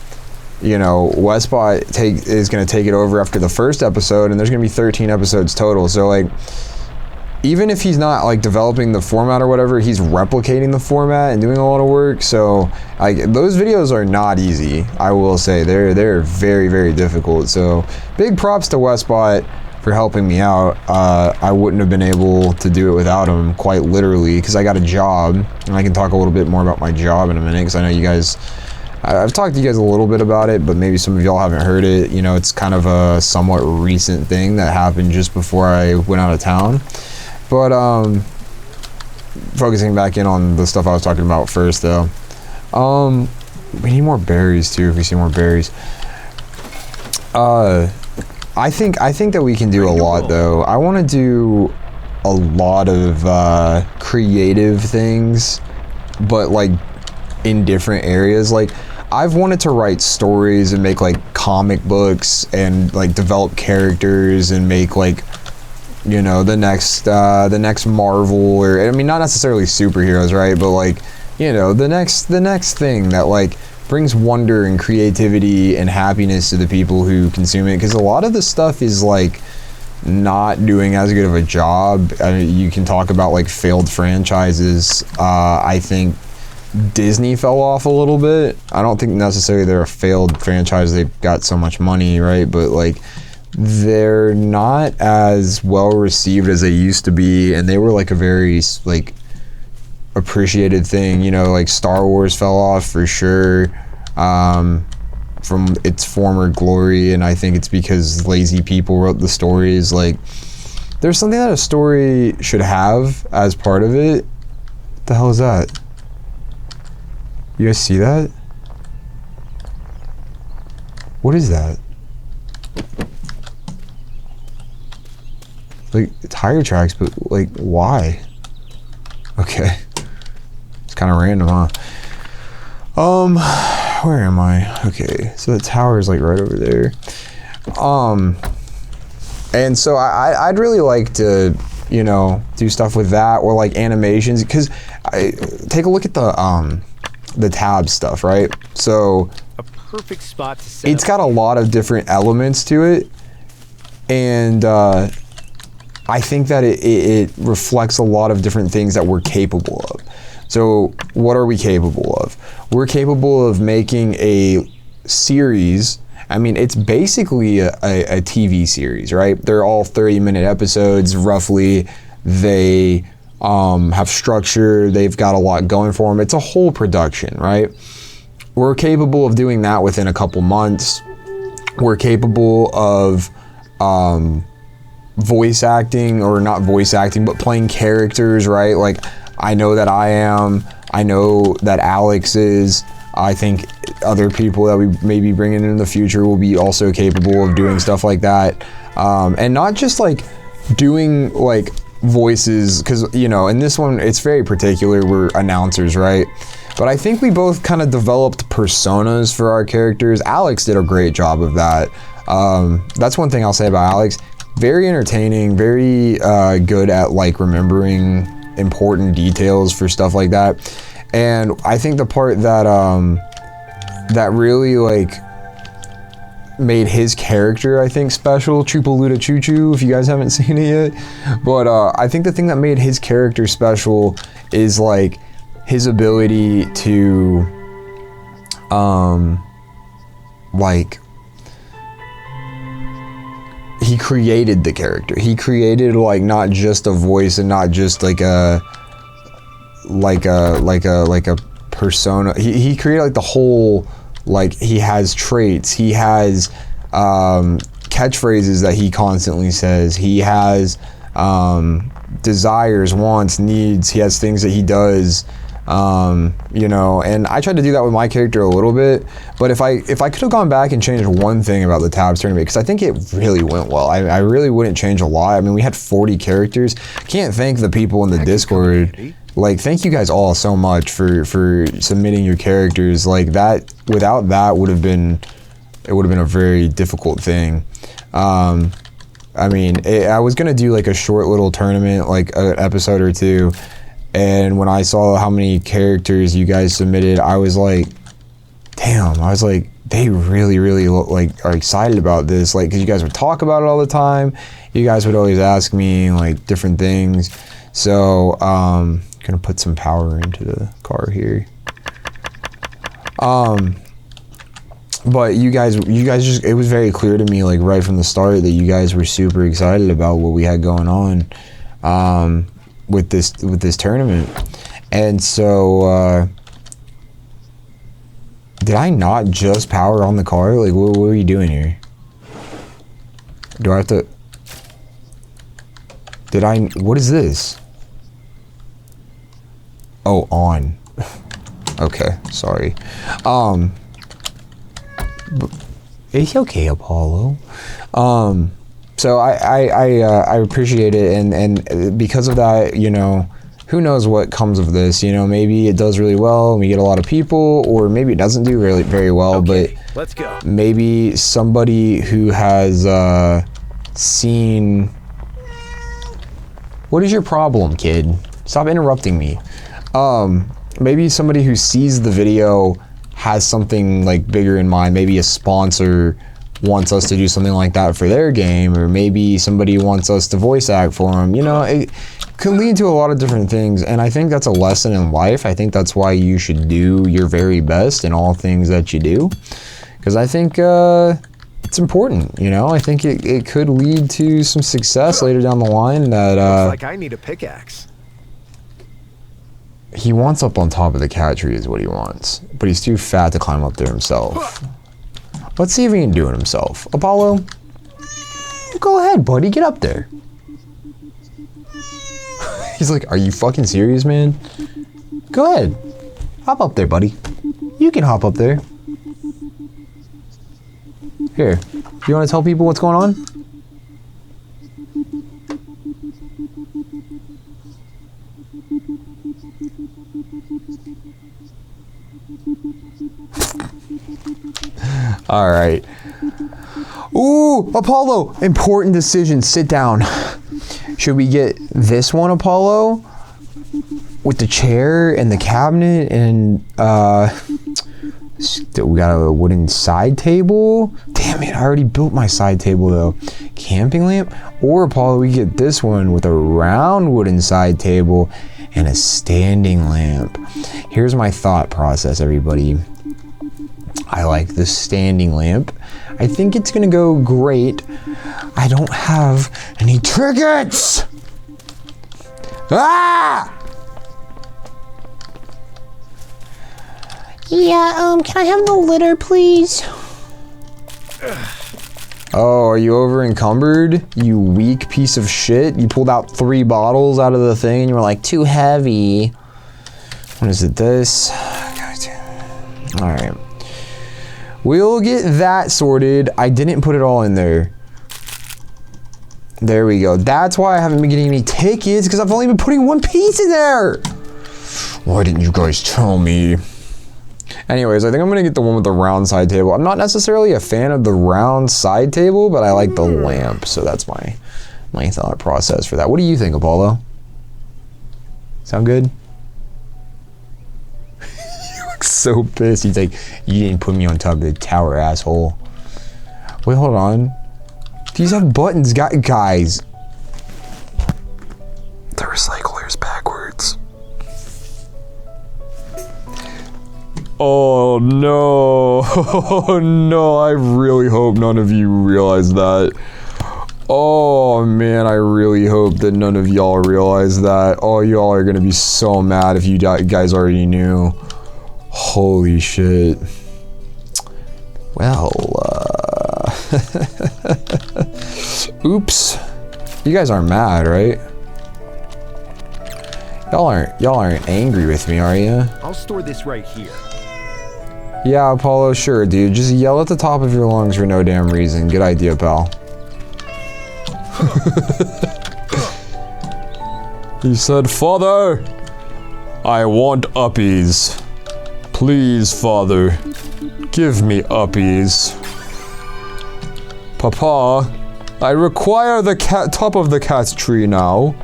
you know, Westbot is going to take it over after the first episode, and there's going to be 13 episodes total. So like, even if he's not like developing the format or whatever, he's replicating the format and doing a lot of work. So like, those videos are not easy. I will say they're very, very difficult. So big props to Westbot for helping me out. I wouldn't have been able to do it without him, quite literally, because I got a job, and I can talk a little bit more about my job in a minute, because I know you guys, I've talked to you guys a little bit about it, but maybe some of y'all haven't heard it. You know, it's kind of a somewhat recent thing that happened just before I went out of town. But focusing back in on the stuff I was talking about first, though. We need more berries too. If we see more berries, I think that we can do a lot, though. I want to do a lot of creative things, but like in different areas. Like, I've wanted to write stories and make like comic books and like develop characters and make like, you know, the next Marvel, or I mean, not necessarily superheroes, right? But like, you know, the next thing that like brings wonder and creativity and happiness to the people who consume it. Because a lot of the stuff is like not doing as good of a job. I mean, you can talk about like failed franchises. I think Disney fell off a little bit. I don't think necessarily they're a failed franchise. They've got so much money, right? But like, they're not as well received as they used to be, and they were like a very like appreciated thing. You know, like Star Wars fell off for sure from its former glory, and I think it's because lazy people wrote the stories. Like, there's something that a story should have as part of it. What the hell is that? You guys see that? What is that? Like, tire tracks, but like, why? Okay. It's kind of random, huh? Where am I? Okay, so the tower is like right over there. And so I'd really like to, you know, do stuff with that, or like animations, because I take a look at the tab stuff, right? So A perfect spot to set it's up. got a lot of different elements to it, and I think that it reflects a lot of different things that we're capable of. So what are we capable of? We're capable of making a series. I mean, it's basically a TV series, right? They're all 30-minute episodes, roughly. They have structure. They've got a lot going for them. It's a whole production, right? We're capable of doing that within a couple months. We're capable of voice acting, or not voice acting, but playing characters, right? Like, I know that I am. I know that Alex is. I think other people that we may be bringing in the future will be also capable of doing stuff like that. And not just like doing like voices, because, you know, in this one, it's very particular. We're announcers, right? But I think we both kind of developed personas for our characters. Alex did a great job of that. That's one thing I'll say about Alex. Very entertaining, very good at like remembering important details for stuff like that. And I think the part that that really like made his character, I think, special, Chupaluda Choo Choo, if you guys haven't seen it yet. But I think the thing that made his character special is like his ability to like, he created the character. He created like not just a voice and not just like a persona. He created like the whole, like, he has traits, he has catchphrases that he constantly says, he has desires, wants, needs, he has things that he does, you know. And I tried to do that with my character a little bit, but if I could have gone back and changed one thing about the Tabs tournament, because I think it really went well, I really wouldn't change a lot. I mean, we had 40 characters. Can't thank the people in the Discord. Like, thank you guys all so much for submitting your characters. Like, that, without that, would have been a very difficult thing. I mean, I was gonna do like a short little tournament, like an episode or two, and when I saw how many characters you guys submitted, I was like, damn, I was like, they really like are excited about this, like, because you guys would talk about it all the time. You guys would always ask me like different things. So gonna put some power into the car here. But you guys just, it was very clear to me, like, right from the start, that you guys were super excited about what we had going on with this tournament. And so did I not just power on the car? Like, what are you doing here? Do I have to, what is this? Oh, on. Okay, sorry. It's okay, Apollo. So I appreciate it, and because of that, you know, who knows what comes of this? You know, maybe it does really well and we get a lot of people, or maybe it doesn't do really very well. Okay, but let's go. Maybe somebody who has seen. What is your problem, kid? Stop interrupting me. Maybe somebody who sees the video has something like bigger in mind. Maybe a sponsor wants us to do something like that for their game, or maybe somebody wants us to voice act for them. You know, it could lead to a lot of different things, and I think that's a lesson in life. I think that's why you should do your very best in all things that you do, because I think it's important. You know, I think it could lead to some success later down the line. That Looks like I need a pickaxe. he wants up on top of the cat tree is what he wants, but he's too fat to climb up there himself. Let's see if he can do it himself. Apollo, go ahead, buddy, get up there. He's like, are you fucking serious, man? Go ahead. Hop up there, buddy. You can hop up there. Here. You want to tell people what's going on? All right. Ooh, Apollo. Important decision. Sit down. Should we get this one, Apollo? With the chair and the cabinet and we got a wooden side table. Damn it, I already built my side table though. Camping lamp? Or Apollo, we get this one with a round wooden side table and a standing lamp. Here's my thought process, everybody. I like the standing lamp. I think it's gonna go great. I don't have any tickets! Ah! Yeah, can I have the litter, please? Oh, are you over encumbered? You weak piece of shit. You pulled out 3 bottles out of the thing and you were like, too heavy. What is it, this? All right. We'll get that sorted. I didn't put it all in there. There we go. That's why I haven't been getting any tickets, because I've only been putting 1 piece in there. Why didn't you guys tell me? Anyways, I think I'm gonna get the one with the round side table. I'm not necessarily a fan of the round side table, but I like the lamp, so that's my thought process for that. What do you think, Apollo? Sound good? You look so pissed. He's like, you didn't put me on top of the tower, asshole. Wait, hold on. These have buttons, guys. The recycler's backwards. Oh no, oh no, I really hope none of you realize that. Oh man, I really hope that none of y'all realize that. Oh, y'all are gonna be so mad if you guys already knew. Holy shit. Well, oops. You guys aren't mad, right? Y'all aren't angry with me, are you? I'll store this right here. Yeah, Apollo, sure, dude. Just yell at the top of your lungs for no damn reason. Good idea, pal. He said, Father, I want uppies. Please, Father, give me uppies. Papa, I require the top of the cat's tree now.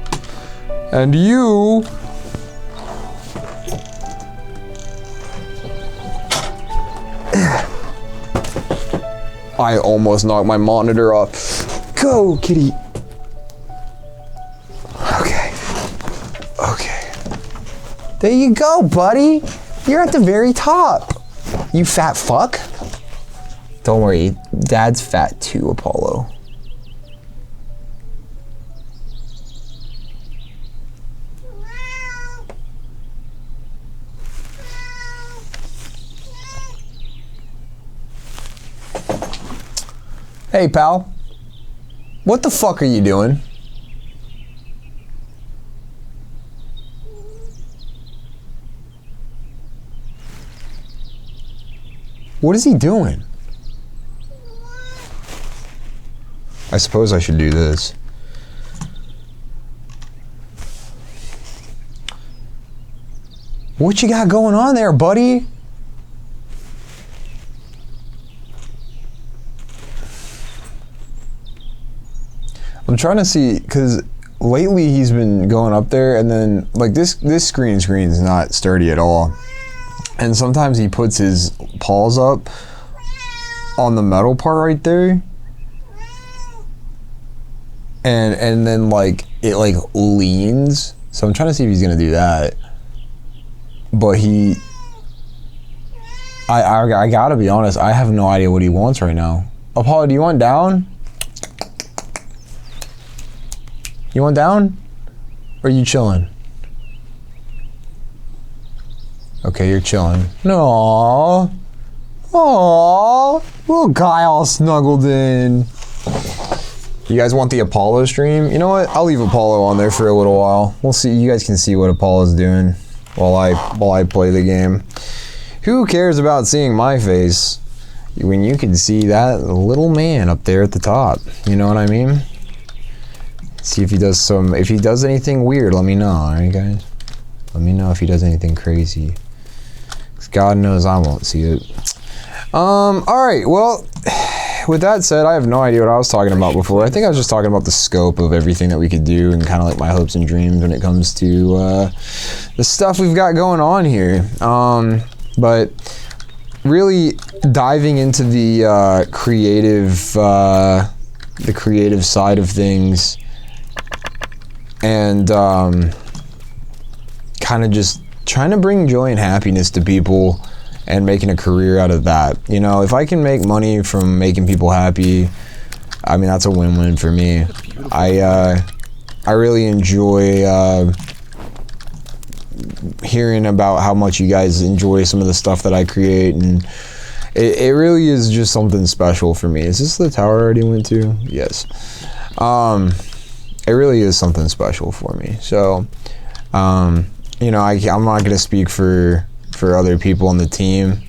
And you... I almost knocked my monitor off. Go, kitty. Okay. Okay. There you go, buddy. You're at the very top. You fat fuck. Don't worry, Dad's fat too, Apollo. Hey, pal. What the fuck are you doing? What is he doing? I suppose I should do this. What you got going on there, buddy? I'm trying to see, because lately he's been going up there and then, like, this screen's not sturdy at all. And sometimes he puts his paws up on the metal part right there. And then, like, it, like, leans. So I'm trying to see if he's going to do that. But I gotta be honest, I have no idea what he wants right now. Apollo, do you want down? You want down? Or are you chilling? Okay, you're chilling. No. Aww. Little guy all snuggled in. You guys want the Apollo stream? You know what? I'll leave Apollo on there for a little while. We'll see. You guys can see what Apollo's doing while I play the game. Who cares about seeing my face when you can see that little man up there at the top? You know what I mean? See if he does anything weird, let me know, alright guys? Let me know if he does anything crazy. 'Cause God knows I won't see it. Alright, well, with that said, I have no idea what I was talking about before. I think I was just talking about the scope of everything that we could do and kind of like my hopes and dreams when it comes to the stuff we've got going on here. But really diving into the creative side of things, and kind of just trying to bring joy and happiness to people and making a career out of that. You know, if I can make money from making people happy, I mean, that's a win-win for me. I really enjoy hearing about how much you guys enjoy some of the stuff that I create, and it really is just something special for me. Is this the tower I already went to? Yes. It really is something special for me. So, you know, I'm not gonna speak for other people on the team.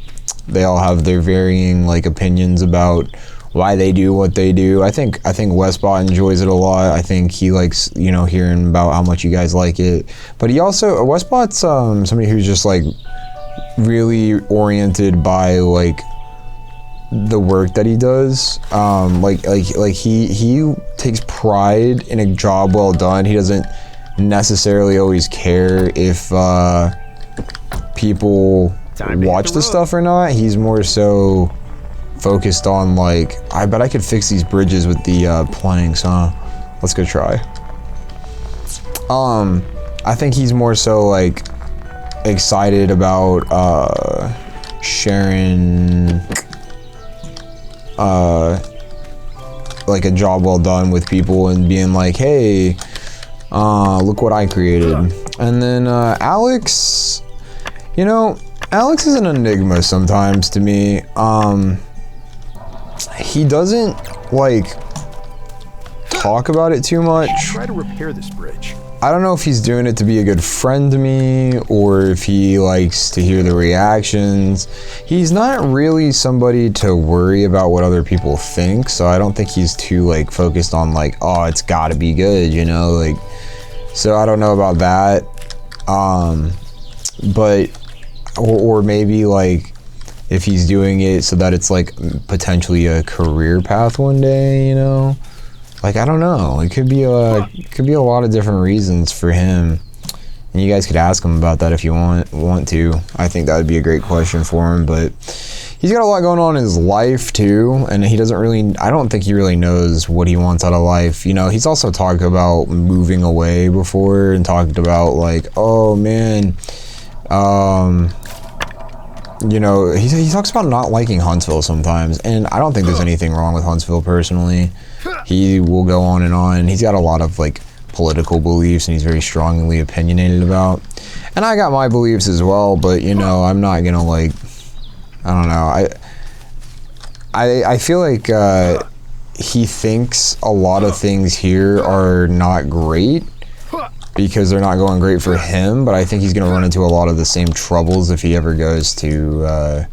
They all have their varying like opinions about why they do what they do. I think Westbot enjoys it a lot. I think he likes, you know, hearing about how much you guys like it. But he also, Westbot's somebody who's just like really oriented by like the work that he does. Like he takes pride in a job well done. He doesn't necessarily always care if people watch the stuff or not. He's more so focused on like, I bet I could fix these bridges with the planks, huh? Let's go try. I think he's more so like excited about sharing like a job well done with people and being like, hey, look what I created. And then Alex, you know, Alex is an enigma sometimes to me. He doesn't like talk about it too much. Try to repair this bridge. I don't know if he's doing it to be a good friend to me or if he likes to hear the reactions. He's not really somebody to worry about what other people think, so I don't think he's too like focused on like, oh, it's gotta be good, you know, like, so I don't know about that. But or maybe like if he's doing it so that it's like potentially a career path one day, you know? Like, I don't know. It could be a lot of different reasons for him. And you guys could ask him about that if you want to. I think that would be a great question for him, but he's got a lot going on in his life too, and he doesn't really, I don't think he really knows what he wants out of life. You know, he's also talked about moving away before and talked about like, oh man, you know, he talks about not liking Huntsville sometimes, and I don't think there's anything wrong with Huntsville personally. He will go on and on. He's got a lot of like political beliefs and he's very strongly opinionated about. And I got my beliefs as well, but you know, I'm not gonna like, I don't know. I feel like he thinks a lot of things here are not great because they're not going great for him, but I think he's gonna run into a lot of the same troubles if he ever goes to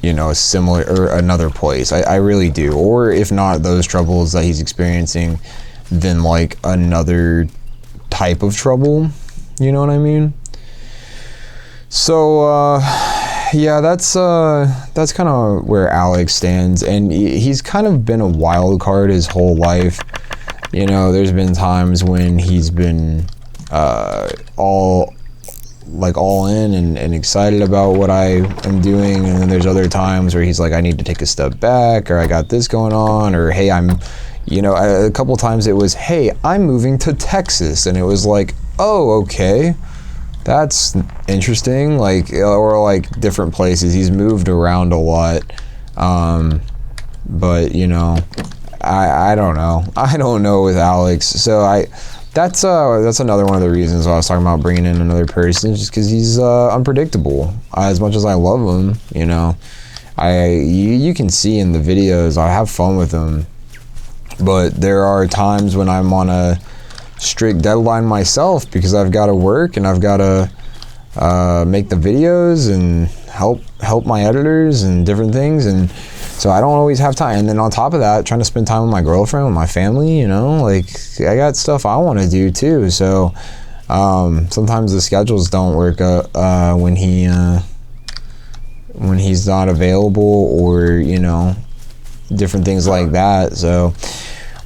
you know, a similar or another place. I really do. Or if not those troubles that he's experiencing, then like another type of trouble, you know what I mean? So yeah, that's kind of where Alex stands, and he's kind of been a wild card his whole life. You know, there's been times when he's been all in and excited about what I am doing, and then there's other times where he's like, I need to take a step back, or I got this going on, or hey, I'm, you know, a couple times it was, hey, I'm moving to Texas, and it was like, oh, okay, that's interesting, like, or like different places. He's moved around a lot, but you know, I don't know with Alex. So that's another one of the reasons why I was talking about bringing in another person, just because he's unpredictable. As much as I love him, you know, you can see in the videos, I have fun with him. But there are times when I'm on a strict deadline myself because I've got to work and I've got to make the videos and help my editors and different things, and so I don't always have time. And then on top of that, trying to spend time with my girlfriend, with my family, you know, like I got stuff I want to do too. So sometimes the schedules don't work when he's not available, or you know, different things like that. So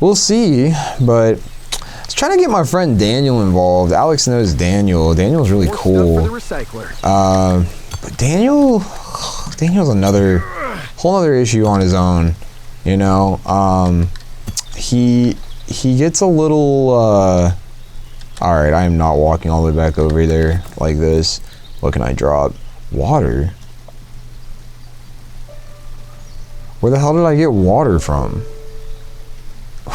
we'll see. But I was trying to get my friend Daniel involved. Alex knows Daniel. Daniel's really cool. But Daniel's another whole other issue on his own. You know, he gets a little. All right, I am not walking all the way back over there like this. What can I drop? Water. Where the hell did I get water from?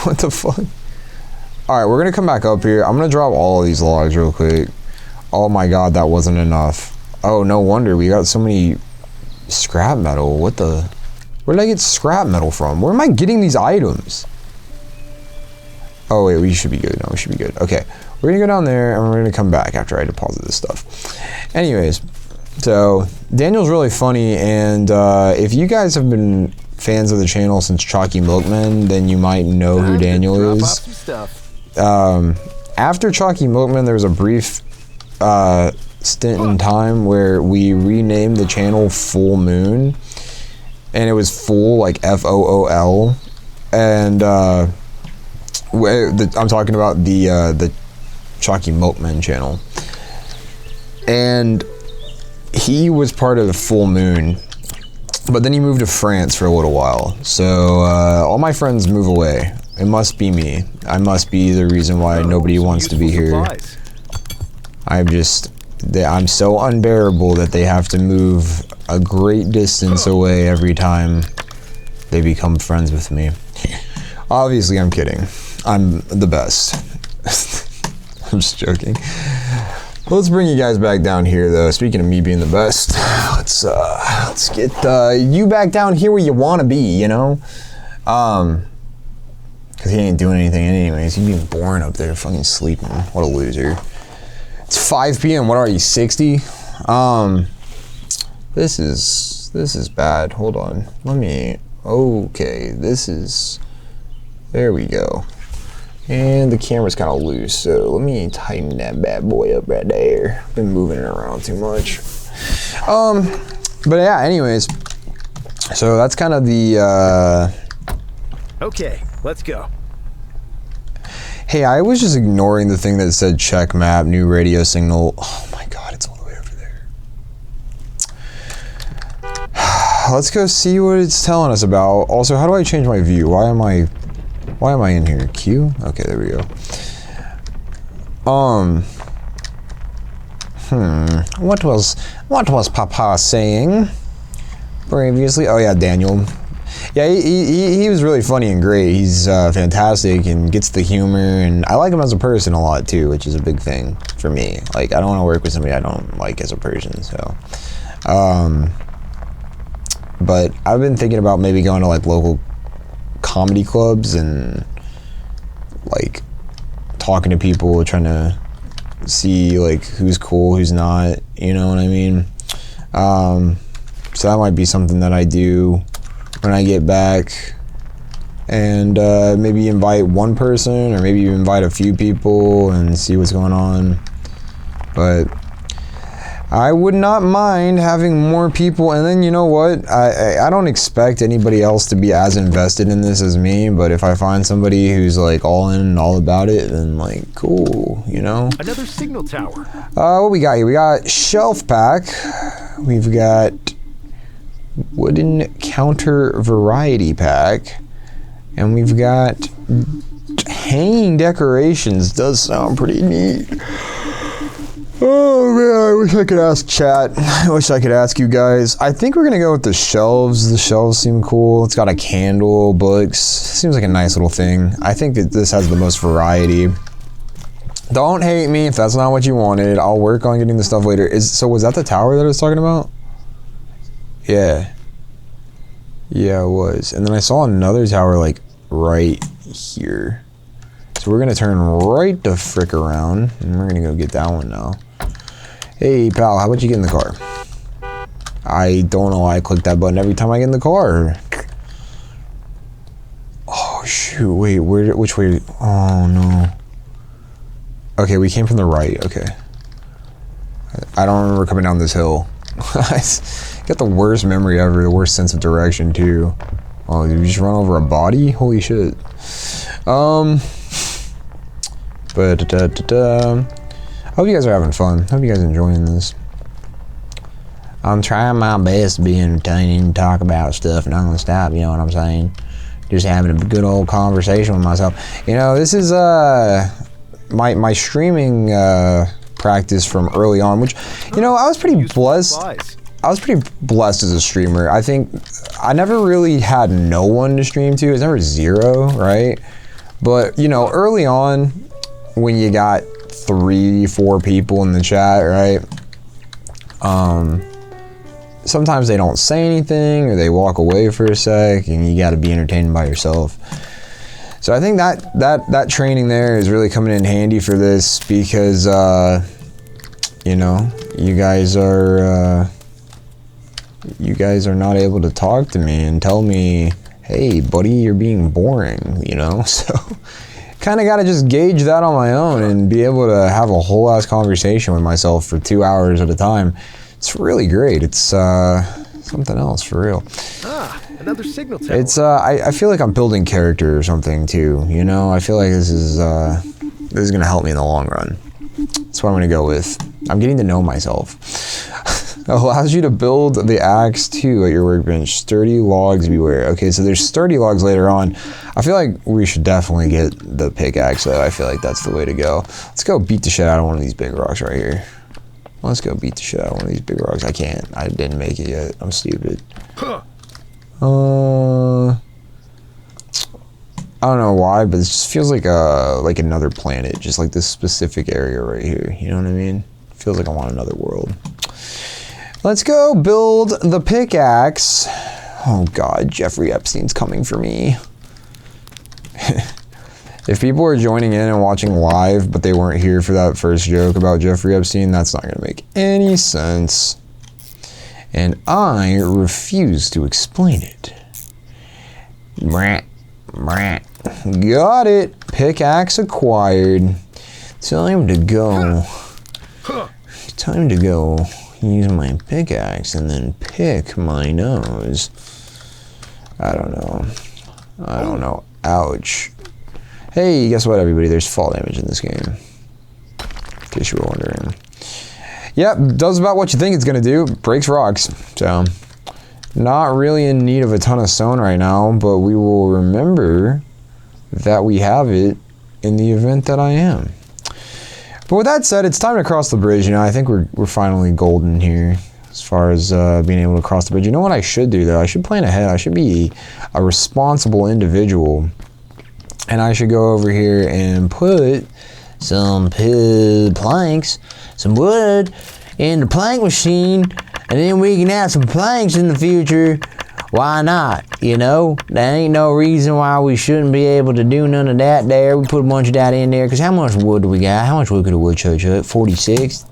What the fuck? Alright, we're gonna come back up here. I'm gonna drop all of these logs real quick. Oh my god, that wasn't enough. Oh, no wonder we got so many scrap metal. What the? Where did I get scrap metal from? Where am I getting these items? Oh wait, we should be good. No, we should be good. Okay, we're gonna go down there and we're gonna come back after I deposit this stuff. Anyways, so Daniel's really funny, and if you guys have been fans of the channel since Chalky Milkman, then you might know who Daniel is. After Chalky Milkman, there was a brief stint in time where we renamed the channel Full Moon, and it was full like FOOL, and I'm talking about the Chalky Milkman channel, and he was part of the Full Moon, but then he moved to France for a little while. So all my friends move away. It must be me. I must be the reason why nobody wants to be here. I'm so unbearable that they have to move a great distance away every time they become friends with me. Obviously, I'm kidding. I'm the best. I'm just joking. Let's bring you guys back down here, though. Speaking of me being the best, let's get you back down here where you want to be, you know? Because he ain't doing anything anyways. He's being boring up there, fucking sleeping. What a loser. It's 5 p.m. What are you, 60? This is bad. Hold on. Okay, there we go. And the camera's kind of loose, so let me tighten that bad boy up right there. Been moving it around too much. But yeah, anyways, so that's kind of the Okay, let's go. Hey, I was just ignoring the thing that said check map, new radio signal. Oh my god, it's all the way over there. Let's go see what it's telling us about. Also, how do I change my view? Why am I in here? Q? Okay, there we go. What was Papa saying previously? Oh yeah, Daniel. Yeah, he was really funny and great. He's fantastic and gets the humor, and I like him as a person a lot too, which is a big thing for me. Like, I don't want to work with somebody I don't like as a person, so. But I've been thinking about maybe going to like local comedy clubs and like talking to people, trying to see like who's cool, who's not, you know what I mean? So that might be something that I do when I get back, and maybe invite one person or maybe invite a few people and see what's going on. But I would not mind having more people, and then you know what? I don't expect anybody else to be as invested in this as me, but if I find somebody who's like all in and all about it, then like cool, you know? Another signal tower. What we got here? We got shelf pack. We've got wooden counter variety pack, and we've got hanging decorations. Does sound pretty neat. Oh man, I wish I could ask chat. I wish I could ask you guys. I think we're gonna go with the shelves. The shelves seem cool. It's got a candle, books. Seems like a nice little thing. I think that this has the most variety. Don't hate me if that's not what you wanted. I'll work on getting the stuff later. So was that the tower that I was talking about? Yeah. Yeah, it was. And then I saw another tower like right here. So we're gonna turn right the frick around, and we're gonna go get that one now. Hey pal, how about you get in the car? I don't know why I click that button every time I get in the car. Oh shoot, wait, which way? Oh no. Okay, we came from the right, okay. I don't remember coming down this hill. Got the worst memory ever, the worst sense of direction too. Oh, did we just run over a body? Holy shit. But I hope you guys are having fun. Hope you guys are enjoying this. I'm trying my best to be entertaining, talk about stuff non-stop, you know what I'm saying? Just having a good old conversation with myself. You know, this is my streaming practice from early on, which, you know, I was pretty blessed. I was pretty blessed as a streamer. I think I never really had no one to stream to. It was never zero, right? But, you know, early on, when you got 3-4 people in the chat, right? Sometimes they don't say anything or they walk away for a sec and you got to be entertained by yourself. So I think that training there is really coming in handy for this because, you know, you guys are not able to talk to me and tell me, hey buddy, you're being boring, you know? So kind of got to just gauge that on my own and be able to have a whole ass conversation with myself for 2 hours at a time. It's really great. It's something else for real. Ah, another signal tower. It's I feel like I'm building character or something too, you know? I feel like this is gonna help me in the long run. That's what I'm gonna go with. I'm getting to know myself. It allows you to build the axe too at your workbench. Sturdy logs beware. Okay, so there's sturdy logs later on. I feel like we should definitely get the pickaxe though. I feel like that's the way to go. Let's go beat the shit out of one of these big rocks right here. Let's go beat the shit out of one of these big rocks. I can't. I didn't make it yet. I'm stupid. I don't know why, but it just feels like another planet. Just like this specific area right here. You know what I mean? Feels like I'm on another world. Let's go build the pickaxe. Oh God, Jeffrey Epstein's coming for me. If people are joining in and watching live, but they weren't here for that first joke about Jeffrey Epstein, that's not gonna make any sense. And I refuse to explain it. Got it. Pickaxe acquired. Time to go. Time to go use my pickaxe and then pick my nose. I don't know. Ouch. Hey, guess what, everybody? There's fall damage in this game. In case you were wondering. Yep, does about what you think it's gonna do. Breaks rocks. So, not really in need of a ton of stone right now, but we will remember that we have it in the event that I am. But with that said, it's time to cross the bridge. You know, I think we're finally golden here as far as being able to cross the bridge. You know what I should do though? I should plan ahead. I should be a responsible individual. And I should go over here and put some planks, some wood in the plank machine, and then we can have some planks in the future. Why not? You know, there ain't no reason why we shouldn't be able to do none of that there. We put a bunch of that in there, because how much wood do we got? How much wood could a woodchuck chuck? 46?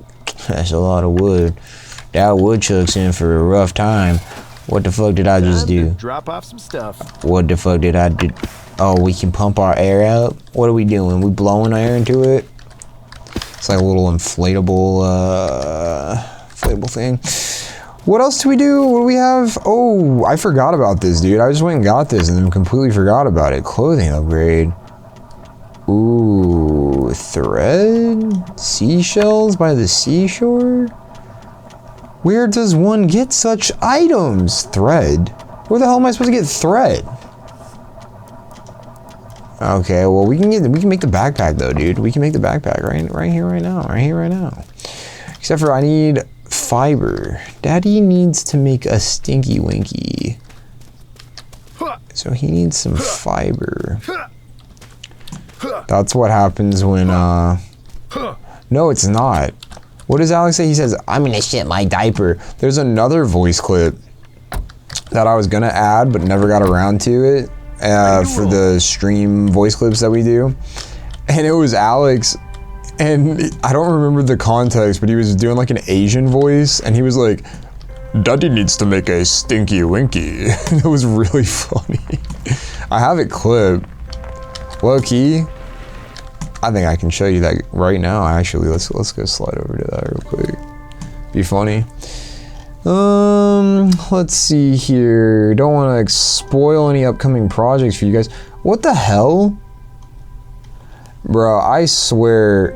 That's a lot of wood. That woodchuck's in for a rough time. What the fuck did I just do? Drop off some stuff. What the fuck did I do? Oh, we can pump our air out? What are we doing? We blowing air into it? It's like a little inflatable thing. What else do we do? What do we have? Oh, I forgot about this, dude. I just went and got this and then completely forgot about it. Clothing upgrade. Ooh, thread? Seashells by the seashore? Where does one get such items? Thread? Where the hell am I supposed to get thread? Okay, well we can make the backpack though, dude. We can make the backpack right here, right now. Except for I need fiber. Daddy needs to make a stinky winky. So he needs some fiber. That's what happens when no, it's not. What does Alex say? He says, I'm gonna shit my diaper. There's another voice clip that I was gonna add but never got around to it. for the stream voice clips that we do. And it was Alex, and I don't remember the context, but he was doing like an Asian voice, and he was like, Daddy needs to make a stinky winky. It was really funny. I have it clipped. Low key, I think I can show you that right now. Actually, let's go slide over to that real quick. Be funny. Let's see here. Don't want to like, spoil any upcoming projects for you guys. What the hell? Bro, I swear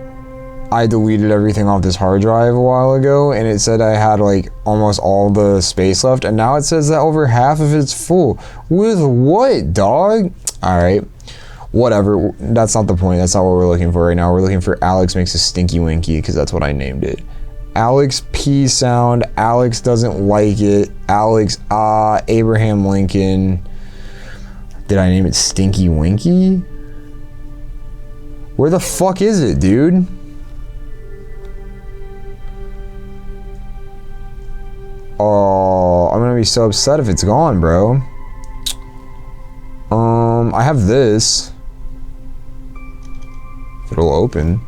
I deleted everything off this hard drive a while ago, and it said I had like almost all the space left, and now it says that over half of it's full. With what, dog? All right, whatever. That's not the point. That's not what we're looking for right now. We're looking for Alex makes a stinky winky, because that's what I named it. Alex P sound. Alex doesn't like it. Alex Abraham Lincoln. Did I name it Stinky Winky? Where the fuck is it, dude? Oh, I'm gonna be so upset if it's gone, bro. I have this. It'll open.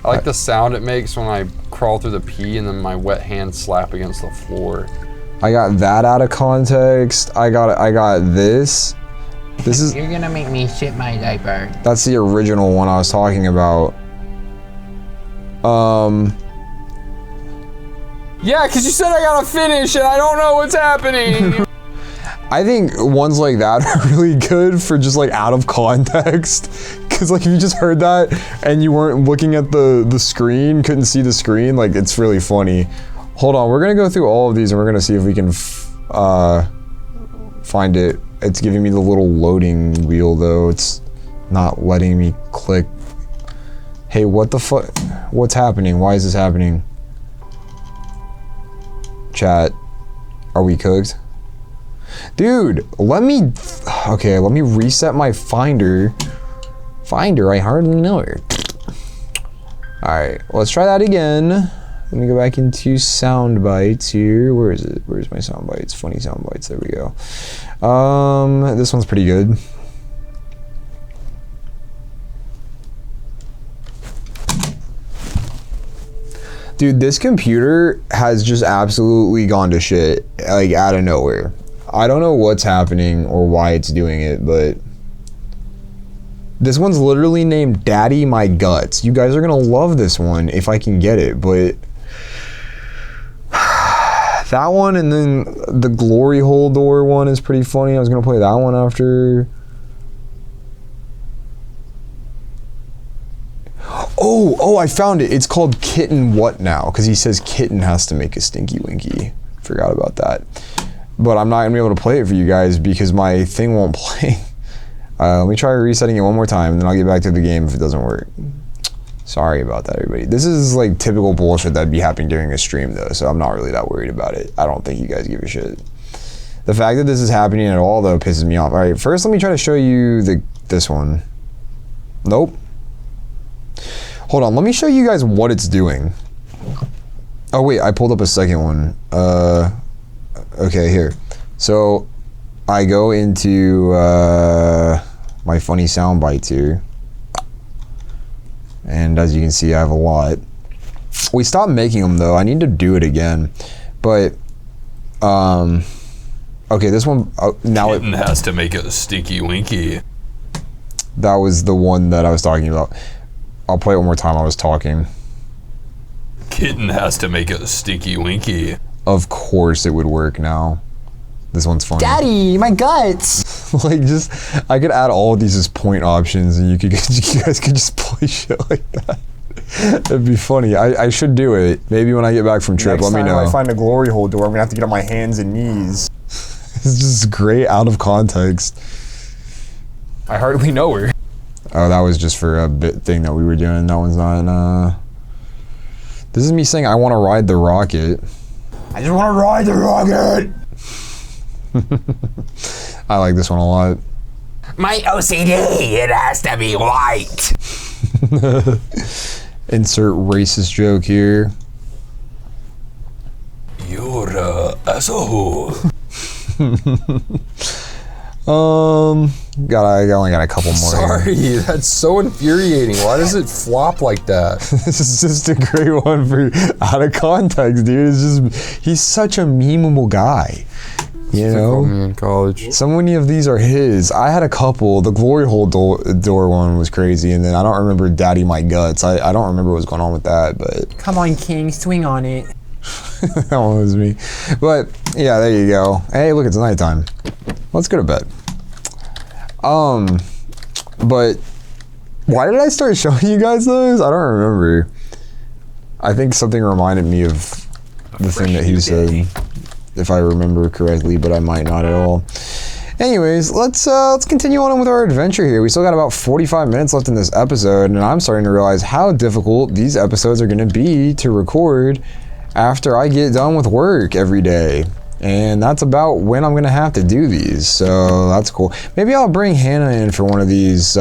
I like the sound it makes when I crawl through the pee and then my wet hands slap against the floor. I got that out of context. I got this. This is. You're gonna make me shit my diaper. That's the original one I was talking about. Yeah, because you said I gotta finish and I don't know what's happening. I think ones like that are really good for just like out of context. Cause like if you just heard that and you weren't looking at the screen, couldn't see the screen, like it's really funny. Hold on, we're gonna go through all of these and we're gonna see if we can find it. It's giving me the little loading wheel though. It's not letting me click. Hey, what the fuck? What's happening? Why is this happening? Chat, are we cooked? Dude, let me reset my Finder. I hardly know her. Alright, let's try that again. Let me go back into sound bites here. Where is it? Where's my sound bites? Funny sound bites, there we go. This one's pretty good. Dude, this computer has just absolutely gone to shit, like out of nowhere. I don't know what's happening or why it's doing it, but this one's literally named Daddy My Guts. You guys are gonna love this one if I can get it, but that one and then the glory hole door one is pretty funny. I was gonna play that one after. Oh, I found it. It's called Kitten What Now? Because he says kitten has to make a stinky winky. Forgot about that. But I'm not gonna be able to play it for you guys because my thing won't play. Let me try resetting it one more time and then I'll get back to the game if it doesn't work. Sorry about that, everybody. This is like typical bullshit that'd be happening during a stream though, so I'm not really that worried about it. I don't think you guys give a shit. The fact that this is happening at all though pisses me off. All right, first let me try to show you this one. Nope. Hold on, let me show you guys what it's doing. Oh wait, I pulled up a second one. Okay, here. So I go into my funny sound bites here. And as you can see, I have a lot. We stopped making them though. I need to do it again. But, okay, this one, now Kitten has to make a stinky winky. That was the one that I was talking about. I'll play it one more time. I was talking. Kitten has to make a stinky winky. Of course it would work now. This one's funny. Daddy, my guts! Like just, I could add all of these as point options and you guys could just play shit like that. That'd be funny. I should do it. Maybe when I get back from trip, let me know. Next time I find a glory hole door, I'm gonna have to get on my hands and knees. It's just great out of context. I hardly know her. Oh, that was just for a bit thing that we were doing. That one's not, This is me saying I want to ride the rocket. I just want to ride the rocket! I like this one a lot. My OCD, it has to be white. Insert racist joke here. You're a asshole. I only got a couple more. Sorry, Here. that's so infuriating. Why does it flop like that? This is just a great one for out of context, dude. It's just he's such a memeable guy. You know, me in college. So many of these are his. I had a couple. The glory hole door one was crazy, and then I don't remember Daddy My Guts. I don't remember what's going on with that, but Come on, King, swing on it. that one was me. But yeah, there you go. Hey, look, it's nighttime. Let's go to bed. But why did I start showing you guys those? I don't remember. I think something reminded me of the thing that he said, if I remember correctly, but I might not at all. Anyways, let's continue on with our adventure here. We still got about 45 minutes left in this episode, and I'm starting to realize how difficult these episodes are going to be to record after I get done with work every day. And that's about when I'm gonna have to do these, so that's cool. Maybe I'll bring Hannah in for one of these.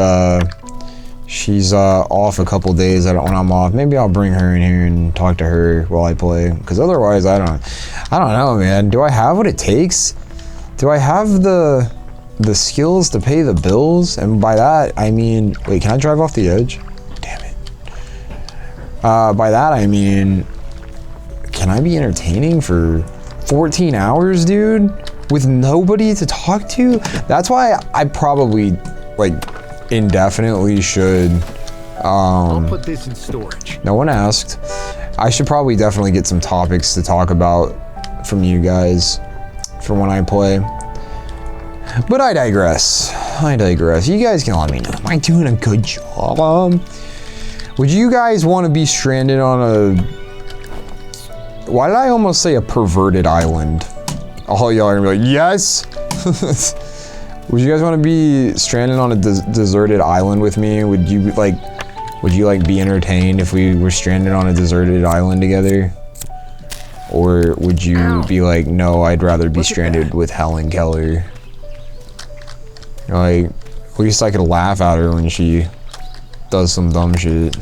She's off a couple days when I'm off. Maybe I'll bring her in here and talk to her while I play, because otherwise I don't know, man. Do I have what it takes? Do I have the skills to pay the bills? And by that I mean, wait, can I drive off the edge? Damn it. By that I mean, can I be entertaining for 14 hours, dude, with nobody to talk to? That's why I probably, like, indefinitely should, I'll put this in storage. no one asked. I should probably definitely get some topics to talk about from you guys for when I play. But I digress. You guys can let me know. Am I doing a good job? Would you guys want to be stranded on a... Why did I almost say a perverted island? All y'all are gonna be like, yes! Would you guys want to be stranded on a deserted island with me? Would you be entertained if we were stranded on a deserted island together? Or would you be like, no, I'd rather be stranded with Helen Keller? Like, at least I could laugh at her when she does some dumb shit.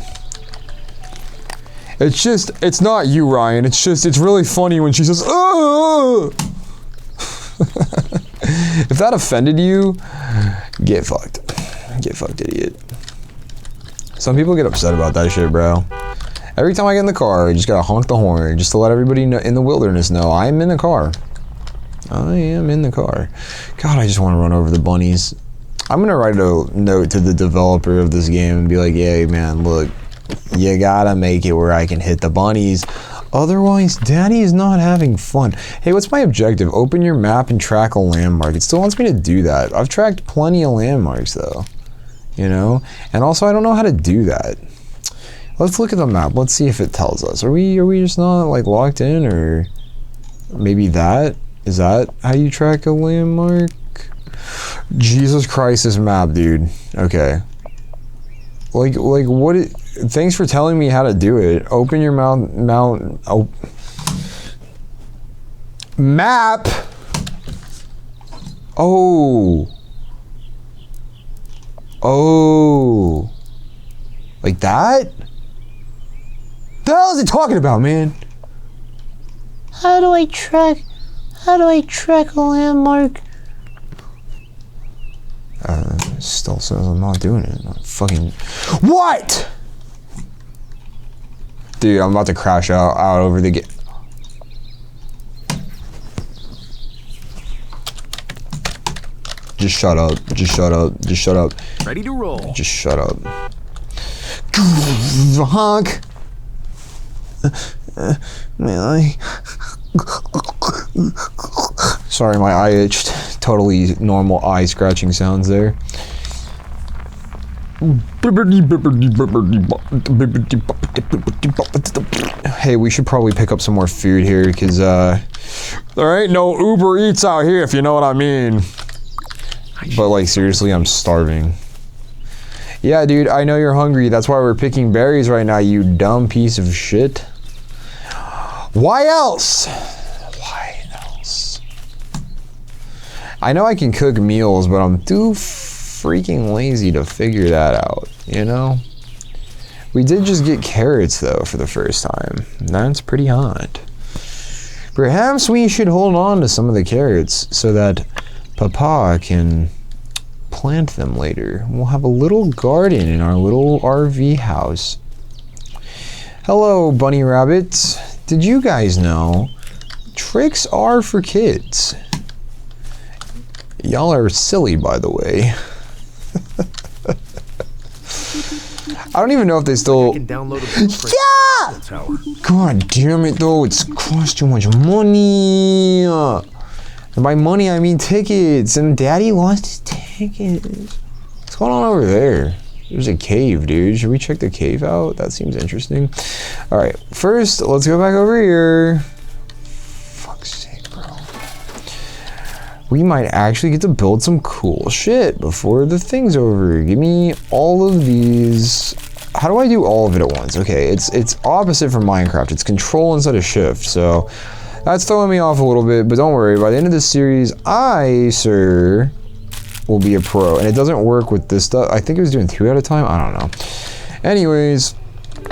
It's not you, Ryan. It's really funny when she says, oh! If that offended you, get fucked. Get fucked, idiot. Some people get upset about that shit, bro. Every time I get in the car, I just gotta honk the horn just to let everybody know, in the wilderness know I'm in the car. I am in the car. God, I just want to run over the bunnies. I'm gonna write a note to the developer of this game and be like, "Hey, man, look. You gotta make it where I can hit the bunnies. Otherwise, Daddy is not having fun." Hey, what's my objective? Open your map and track a landmark. It still wants me to do that. I've tracked plenty of landmarks, though. You know? And also, I don't know how to do that. Let's look at the map. Let's see if it tells us. Are we just not, like, locked in? Or maybe that? Is that how you track a landmark? Jesus Christ, this map, dude. Okay. Like what? Thanks for telling me how to do it. Open your map. Oh. Like that? The hell is it talking about, man? How do I track a landmark? Still says I'm not doing it. I'm fucking... What? Dude, I'm about to crash out over the game. Just shut up. Just shut up. Just shut up. Ready to roll. Just shut up. Honk. Sorry, my eye itched. Totally normal eye scratching sounds there. Hey, we should probably pick up some more food here, because there ain't no Uber Eats out here, if you know what I mean. But like, seriously, I'm starving. Yeah, dude, I know you're hungry. That's why we're picking berries right now, you dumb piece of shit. Why else? Why else? I know I can cook meals, but I'm too freaking lazy to figure that out, you know? We did just get carrots, though, for the first time. That's pretty hot. Perhaps we should hold on to some of the carrots so that Papa can plant them later. We'll have a little garden in our little RV house. Hello, bunny rabbits. Did you guys know tricks are for kids? Y'all are silly, by the way. I don't even know if they still... I can download a blueprint. Yeah! Tower. God damn it, though. It's cost too much money. And by money, I mean tickets. And Daddy lost his tickets. What's going on over there? There's a cave, dude. Should we check the cave out? That seems interesting. All right. First, let's go back over here. Fuck's sake, bro. We might actually get to build some cool shit before the thing's over. Give me all of these. How do I do all of it at once? Okay, it's opposite from Minecraft. It's control instead of shift. So that's throwing me off a little bit, but don't worry. By the end of this series, I, sir, will be a pro. And it doesn't work with this stuff. I think it was doing 2 at a time. I don't know. Anyways,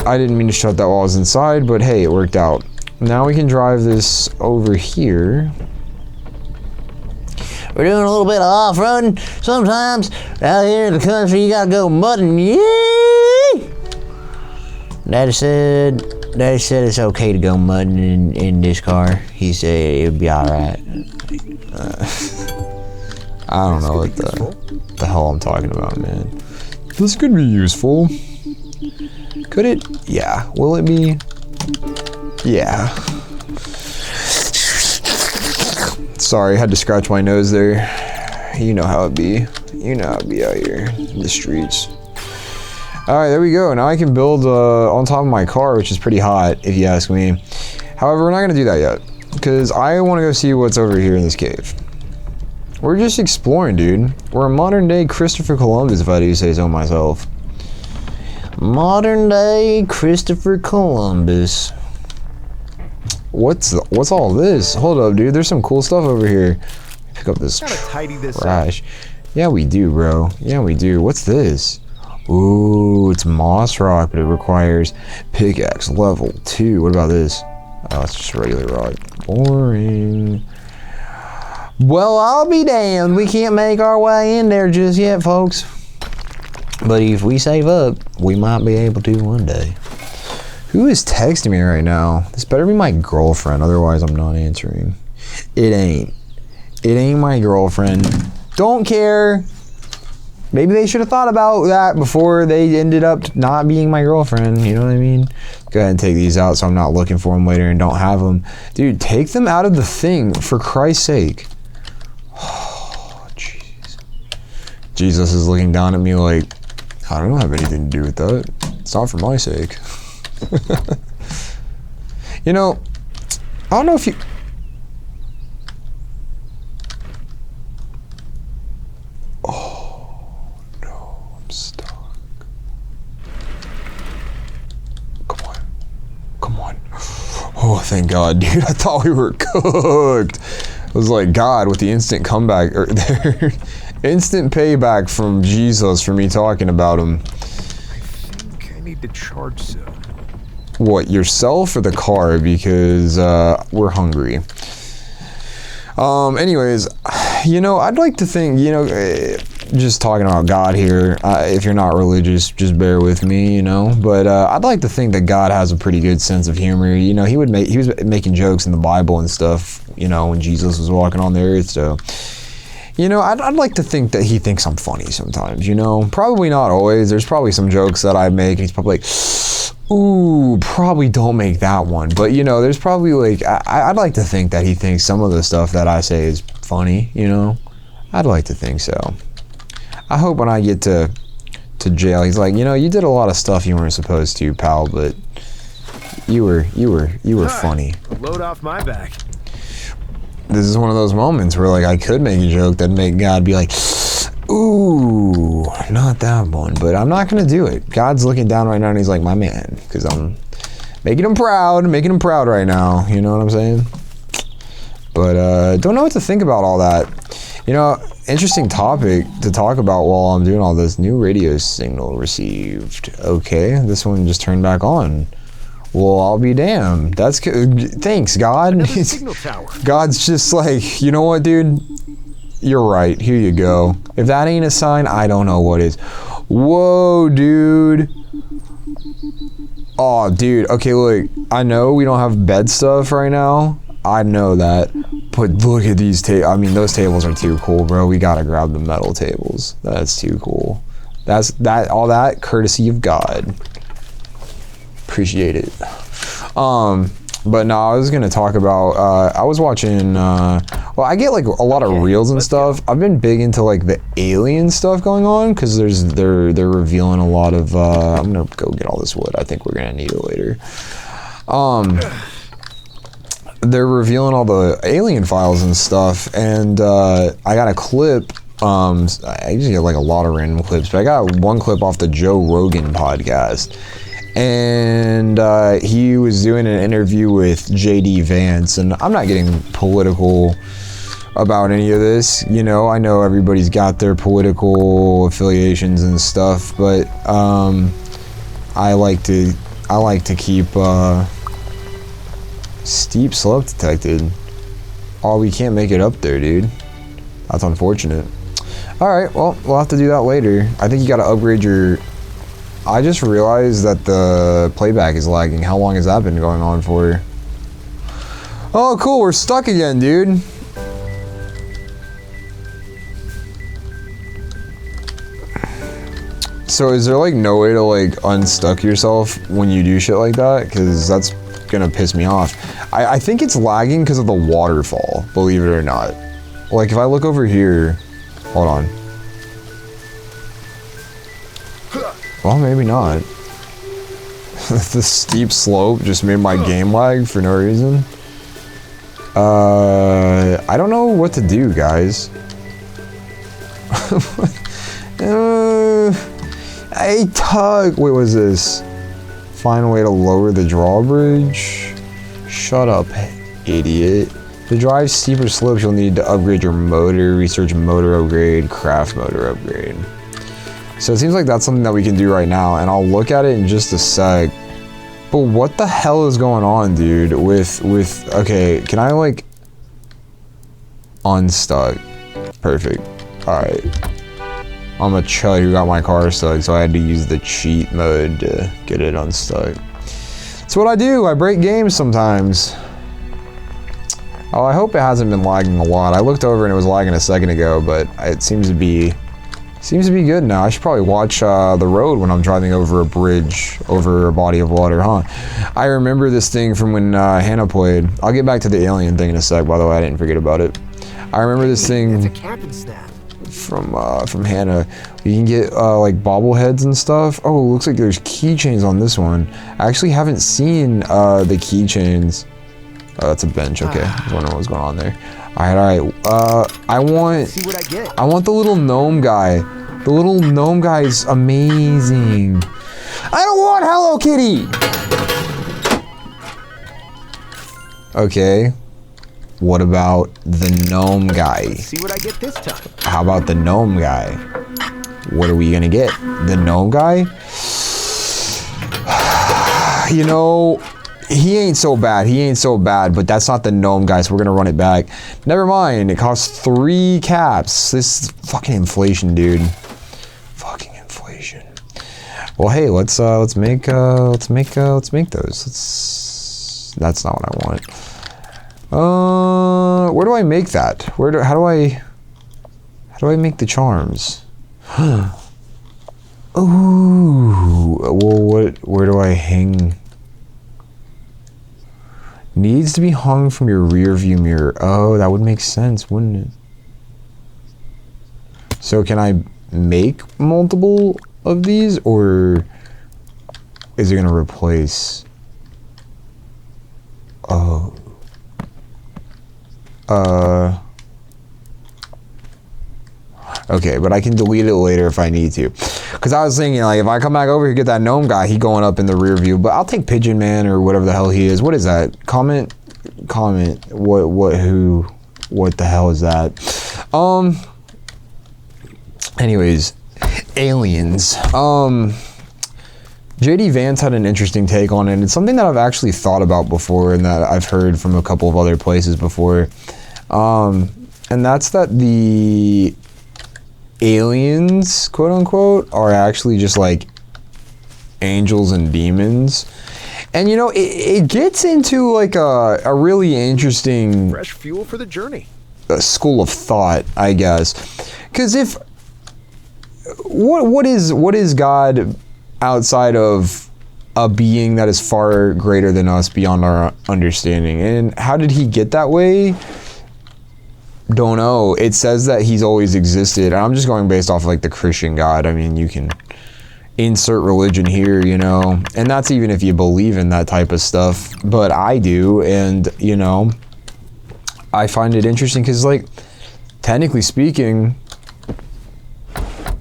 I didn't mean to shut that while I was inside, but hey, it worked out. Now we can drive this over here. We're doing a little bit of off-roading. Sometimes out here in the country, you gotta go mudding. Yay! Daddy said it's okay to go mudding in this car. He said it'd be all right. I don't know what the hell I'm talking about, man. This could be useful. Could it? Yeah. Will it be? Yeah. Sorry, I had to scratch my nose there. You know how it be. You know how it be out here in the streets. Alright, there we go. Now I can build on top of my car, which is pretty hot, if you ask me. However, we're not going to do that yet. Because I want to go see what's over here in this cave. We're just exploring, dude. We're a modern day Christopher Columbus, if I do say so myself. Modern day Christopher Columbus. What's all this? Hold up, dude. There's some cool stuff over here. Pick up this Gotta tidy this trash. Yeah, we do, bro. Yeah, we do. What's this? Ooh, it's moss rock, but it requires pickaxe level 2. What about this? Oh, it's just regular rock. Boring. Well, I'll be damned. We can't make our way in there just yet, folks. But if we save up, we might be able to one day. Who is texting me right now? This better be my girlfriend, otherwise I'm not answering. It ain't. It ain't my girlfriend. Don't care. Maybe they should have thought about that before they ended up not being my girlfriend. You know what I mean? Go ahead and take these out so I'm not looking for them later and don't have them. Dude, take them out of the thing, for Christ's sake. Oh, jeez. Jesus is looking down at me like, I don't have anything to do with that. It's not for my sake. You know, I don't know if you... Oh, no, I'm stuck. Come on. Come on. Oh, thank God, dude. I thought we were cooked. It was like God with the instant comeback, or instant payback from Jesus for me talking about him. I think I need to charge some. What, yourself or the car? Because we're hungry. Anyways, you know, I'd like to think, you know, just talking about God here, if you're not religious, just bear with me, you know, but I'd like to think that God has a pretty good sense of humor. You know, he was making jokes in the Bible and stuff, you know, when Jesus was walking on the earth. So, you know, I'd like to think that he thinks I'm funny sometimes, you know, probably not always. There's probably some jokes that I make and he's probably like, ooh, probably don't make that one. But, you know, there's probably like, I'd like to think that he thinks some of the stuff that I say is funny, you know. I'd like to think so. I hope when I get to jail, he's like, you know, you did a lot of stuff you weren't supposed to, pal, but you were funny. Load off my back. This is one of those moments where, like, I could make a joke that'd make God be like, ooh, not that one, but I'm not gonna do it. God's looking down right now and he's like, my man, because I'm making him proud right now, you know what I'm saying? But don't know what to think about all that. You know, interesting topic to talk about while I'm doing all this. New radio signal received. Okay, this one just turned back on. Well, I'll be damned. That's good. Thanks, God. Signal tower. God's just like, you know what, dude? You're right. Here you go. If that ain't a sign, I don't know what is. Whoa, dude. Oh, dude. Okay, look. I know we don't have bed stuff right now. I know that. But look at these tables. I mean, those tables are too cool, bro. We gotta grab the metal tables. That's too cool. All that courtesy of God. Appreciate it. But no, I was gonna talk about, I was watching, well, I get like a lot of reels and stuff. I've been big into like the alien stuff going on, because they're revealing a lot of, I'm gonna go get all this wood. I think we're gonna need it later. They're revealing all the alien files and stuff, and I got a clip. I usually get like a lot of random clips, but I got one clip off the Joe Rogan podcast. And he was doing an interview with JD Vance, and I'm not getting political about any of this. You know, I know everybody's got their political affiliations and stuff, but I like to keep steep slope detected. Oh, we can't make it up there, dude. That's unfortunate. All right, well, we'll have to do that later. I think you got to upgrade your. I just realized that the playback is lagging. How long has that been going on for? Oh, cool. We're stuck again, dude. So is there like no way to like unstuck yourself when you do shit like that? Because that's gonna piss me off. I think it's lagging because of the waterfall, believe it or not. Like if I look over here, hold on. Well, maybe not. The steep slope just made my game lag for no reason. I don't know what to do, guys. Hey, Tug. Wait, what is this? Find a way to lower the drawbridge? Shut up, idiot. To drive steeper slopes, you'll need to upgrade your motor, research motor upgrade, craft motor upgrade. So it seems like that's something that we can do right now, and I'll look at it in just a sec. But what the hell is going on, dude, with okay, can I like unstuck? Perfect. Alright. I'm a chud who got my car stuck, so I had to use the cheat mode to get it unstuck. That's what I do, I break games sometimes. Oh, I hope it hasn't been lagging a lot. I looked over and it was lagging a second ago, but it seems to be good now. I should probably watch the road when I'm driving over a bridge, over a body of water, huh? I remember this thing from when Hannah played. I'll get back to the alien thing in a sec, by the way. I didn't forget about it. I remember this thing from Hannah. You can get like bobbleheads and stuff. Oh, it looks like there's keychains on this one. I actually haven't seen the keychains. Oh, that's a bench. Okay, I was wondering what's going on there. All right. I want. See what I get. I want the little gnome guy. The little gnome guy is amazing. I don't want Hello Kitty. Okay. What about the gnome guy? See what I get this time. How about the gnome guy? What are we gonna get? The gnome guy? You know. He ain't so bad, but that's not the gnome guy, so we're gonna run it back. Never mind, it costs 3 caps. This is fucking inflation, dude. Fucking inflation. Well, hey, let's make those. That's not what I want. Where do I make that? How do I make the charms? Ooh, well, where do I hang? Needs to be hung from your rear view mirror. Oh, that would make sense, wouldn't it? So can I make multiple of these, or is it gonna replace? Oh. Okay, but I can delete it later if I need to. Because I was thinking, like, if I come back over here, get that gnome guy, he going up in the rear view. But I'll take Pigeon Man or whatever the hell he is. What is that? Comment. What the hell is that? Anyways, aliens. JD Vance had an interesting take on it. It's something that I've actually thought about before and that I've heard from a couple of other places before. And that's that the aliens, quote unquote, are actually just like angels and demons. And you know, it gets into like a really interesting Fresh fuel for the journey. school of thought, I guess. Because if what is God outside of a being that is far greater than us, beyond our understanding? And how did he get that way? Don't know. It says that he's always existed. I'm just going based off like the Christian God. I mean, you can insert religion here, you know, and that's even if you believe in that type of stuff, but I do. And you know, I find it interesting because, like, technically speaking,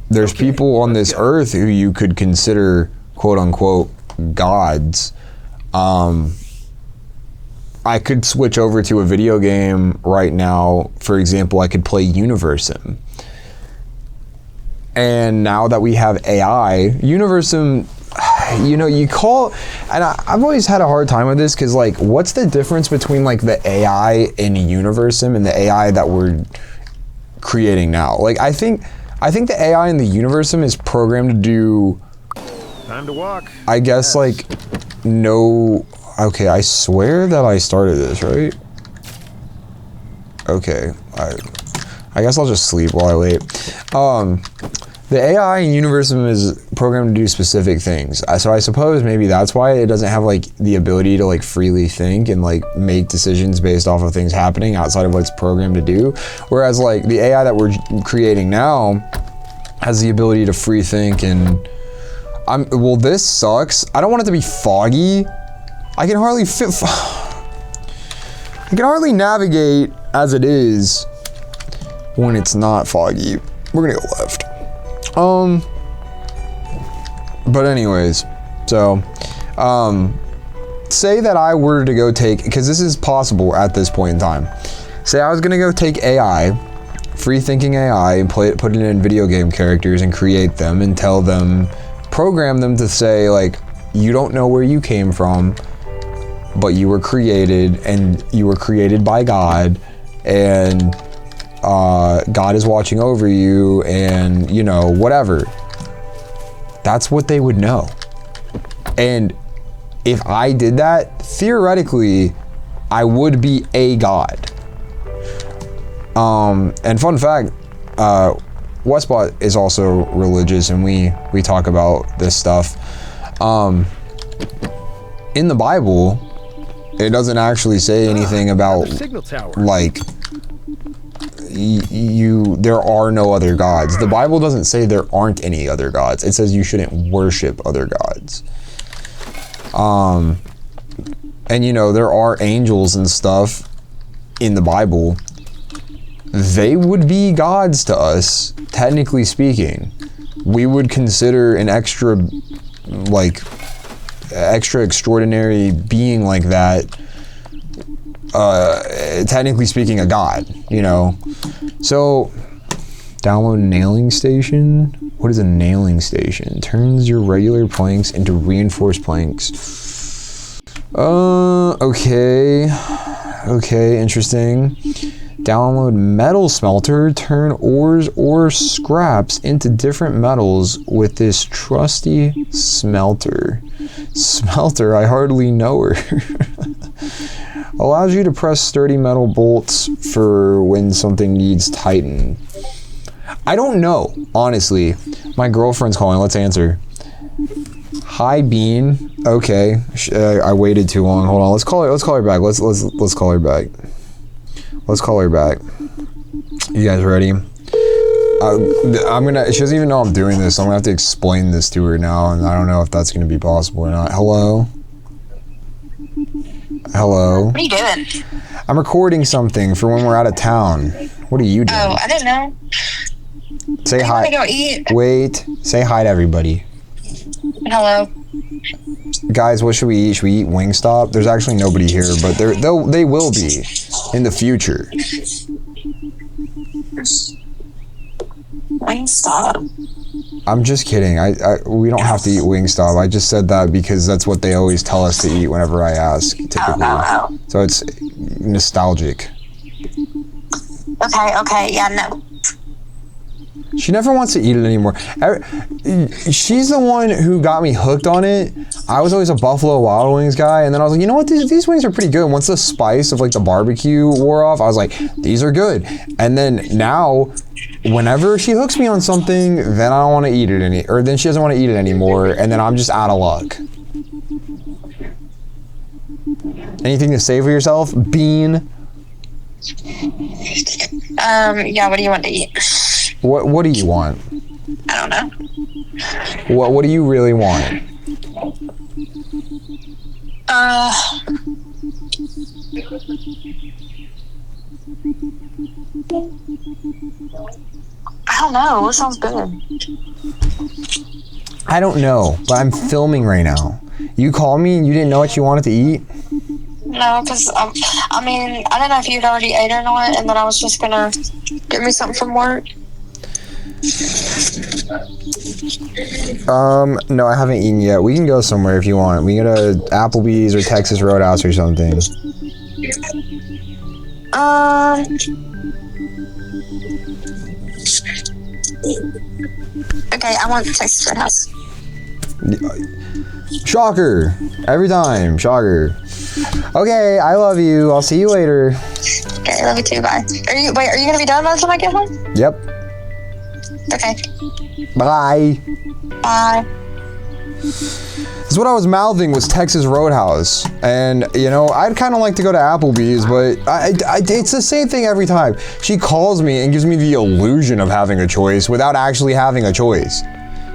there's people on this earth who you could consider quote unquote gods. I could switch over to a video game right now. For example, I could play Universum. And now that we have AI, Universum, you know, you call, and I've always had a hard time with this because, like, what's the difference between like the AI in Universum and the AI that we're creating now? Like, I think the AI in the Universum is programmed to do, Time to walk. I guess, like, no. Okay, I swear that I started this, right? Okay, I guess I'll just sleep while I wait. The AI in Universum is programmed to do specific things. So I suppose maybe that's why it doesn't have like the ability to like freely think and like make decisions based off of things happening outside of what it's programmed to do. Whereas like the AI that we're creating now has the ability to free think. And well, this sucks. I don't want it to be foggy. I can hardly navigate as it is when it's not foggy. We're gonna go left. But anyways, so say that I were to go take, because this is possible at this point in time. Say I was gonna go take AI, free thinking AI, and put it in video game characters and create them and tell them, program them to say like, you don't know where you came from, but you were created, and you were created by God, and God is watching over you, and you know, whatever. That's what they would know. And if I did that, theoretically, I would be a god. And fun fact, Westbot is also religious, and we talk about this stuff. In the Bible, it doesn't actually say anything about Signal tower. like there are no other gods. The Bible doesn't say there aren't any other gods. It says you shouldn't worship other gods. And you know, there are angels and stuff in the Bible. They would be gods to us, technically speaking. We would consider an extra extraordinary being like that, technically speaking, a god, you know. So download nailing station. What is a nailing station? Turns your regular planks into reinforced planks. Okay, interesting. Download metal smelter. Turn ores or scraps into different metals with this trusty smelter. Smelter, I hardly know her. Allows you to press sturdy metal bolts for when something needs tighten. I don't know, honestly. My girlfriend's calling. Let's answer. Hi, Bean. Okay, I waited too long. Hold on. Let's call her back. Let's call her back. Let's call her back. You guys ready? She doesn't even know I'm doing this, so I'm gonna have to explain this to her now, and I don't know if that's gonna be possible or not. Hello? Hello? What are you doing? I'm recording something for when we're out of town. What are you doing? Oh, I didn't know. Say hi. You wanna go eat? Wait. Say hi to everybody. Hello. Guys, what should we eat? Should we eat Wingstop? There's actually nobody here, but they will be in the future. Wingstop. I'm just kidding. We don't have to eat Wingstop. I just said that because that's what they always tell us to eat whenever I ask, typically. So it's nostalgic. Okay, yeah, no. She never wants to eat it anymore. She's the one who got me hooked on it. I was always a Buffalo Wild Wings guy, and then I was like, you know what, these wings are pretty good. Once the spice of like the barbecue wore off, I was like, these are good. And then now, whenever she hooks me on something, then I don't want to eat it or then she doesn't want to eat it anymore, and then I'm just out of luck. Anything to say for yourself, Bean? Yeah, what do you want to eat? What do you want? I don't know. What do you really want? I don't know. What sounds good? I don't know, but I'm filming right now. You called me and you didn't know what you wanted to eat? No, because, I mean, I didn't know if you'd already ate or not, and then I was just gonna get me something from work. No, I haven't eaten yet. We can go somewhere if you want. We can go to Applebee's or Texas Roadhouse or something. Okay, I want Texas Roadhouse. Shocker. Every time. Shocker. Okay, I love you. I'll see you later. Okay, love you too, bye. Are you gonna be done by the time I get home? Yep. Okay. Bye. Bye. That's what I was mouthing was Texas Roadhouse. And, you know, I'd kind of like to go to Applebee's, but it's the same thing every time. She calls me and gives me the illusion of having a choice without actually having a choice.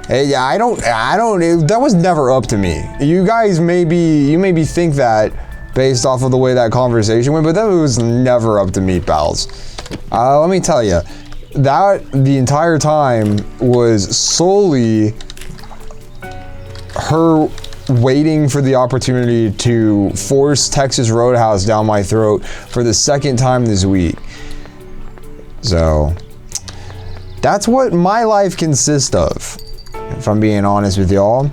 Yeah, I don't, that was never up to me. You guys maybe think that based off of the way that conversation went, but that was never up to me, pals. Let me tell you, that the entire time was solely her waiting for the opportunity to force Texas Roadhouse down my throat for the second time this week. So, that's what my life consists of, if I'm being honest with y'all.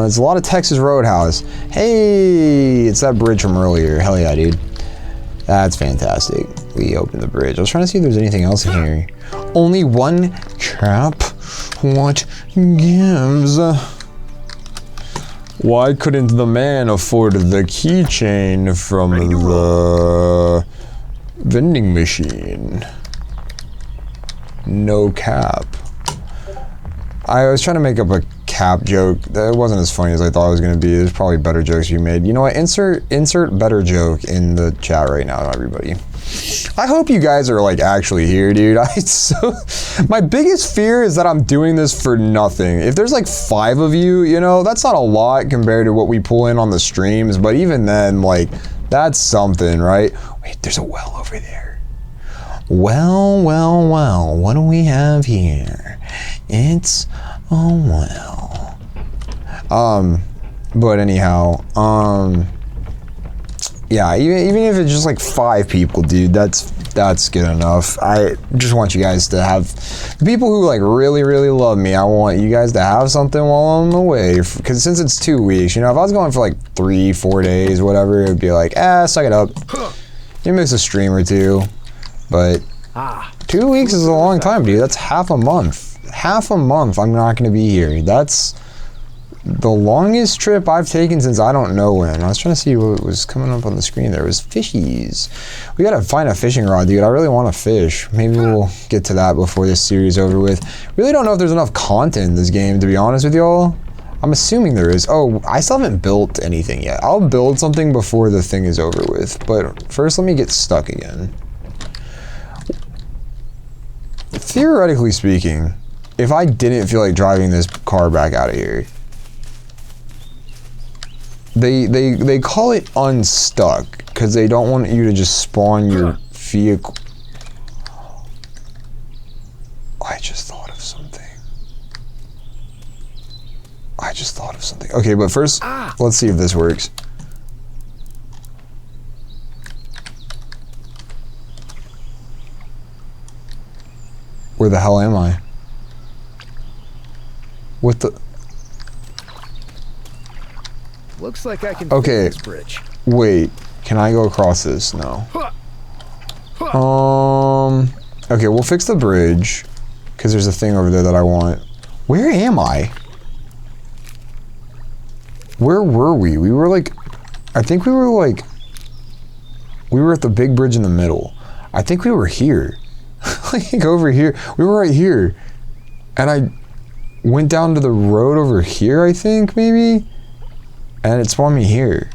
It's a lot of Texas Roadhouse. Hey, it's that bridge from earlier. Hell yeah, dude. That's fantastic. We opened the bridge. I was trying to see if there's anything else in here. Only one cap? What gives? Why couldn't the man afford the keychain from the vending machine? No cap. I was trying to make up a cap joke. That wasn't as funny as I thought it was going to be. There's probably better jokes you made. You know what? Insert better joke in the chat right now, everybody. I hope you guys are like actually here, dude. My biggest fear is that I'm doing this for nothing. If there's like 5 of you, you know, that's not a lot compared to what we pull in on the streams, but even then, like, that's something, right? Wait, there's a well over there. Well, what do we have here? It's a well. But anyhow, yeah, even if it's just like 5 people, dude, that's good enough. I just want you guys to have, the people who like really love me, I want you guys to have something while I'm away, because since it's 2 weeks, you know, if I was going for like 3-4 days, whatever, it'd be like, suck it up. You miss a stream or 2, but 2 weeks is a long time, dude. That's half a month. Half a month I'm not going to be here. That's the longest trip I've taken since I don't know when. I was trying to see what was coming up on the screen there. It was fishies. We gotta find a fishing rod, dude. I really want to fish. Maybe we'll get to that before this series is over with. Really don't know if there's enough content in this game, to be honest with y'all. I'm assuming there is. Oh, I still haven't built anything yet. I'll build something before the thing is over with. But first, let me get stuck again. Theoretically speaking, if I didn't feel like driving this car back out of here, they call it unstuck because they don't want you to just spawn your vehicle. I just thought of something. Okay, but first, let's see if this works. Where the hell am I? What the? Looks like I can Okay, fix this bridge. wait. Can I go across this? No. Okay, we'll fix the bridge. Because there's a thing over there that I want. Where am I? Where were we? We were like... I think we were like... We were at the big bridge in the middle. I think we were here. Like over here. We were right here. And I went down to the road over here, I think, maybe? And it spawned me here.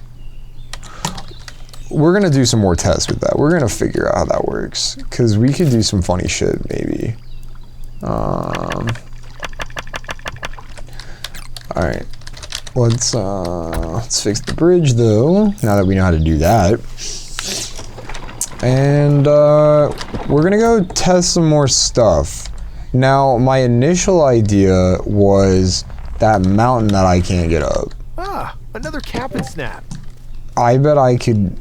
We're gonna do some more tests with that. We're gonna figure out how that works. Because we could do some funny shit, maybe. Alright. Let's fix the bridge, though, now that we know how to do that. And, we're gonna go test some more stuff. Now, my initial idea was that mountain that I can't get up. Ah, another cap and snap. I bet I could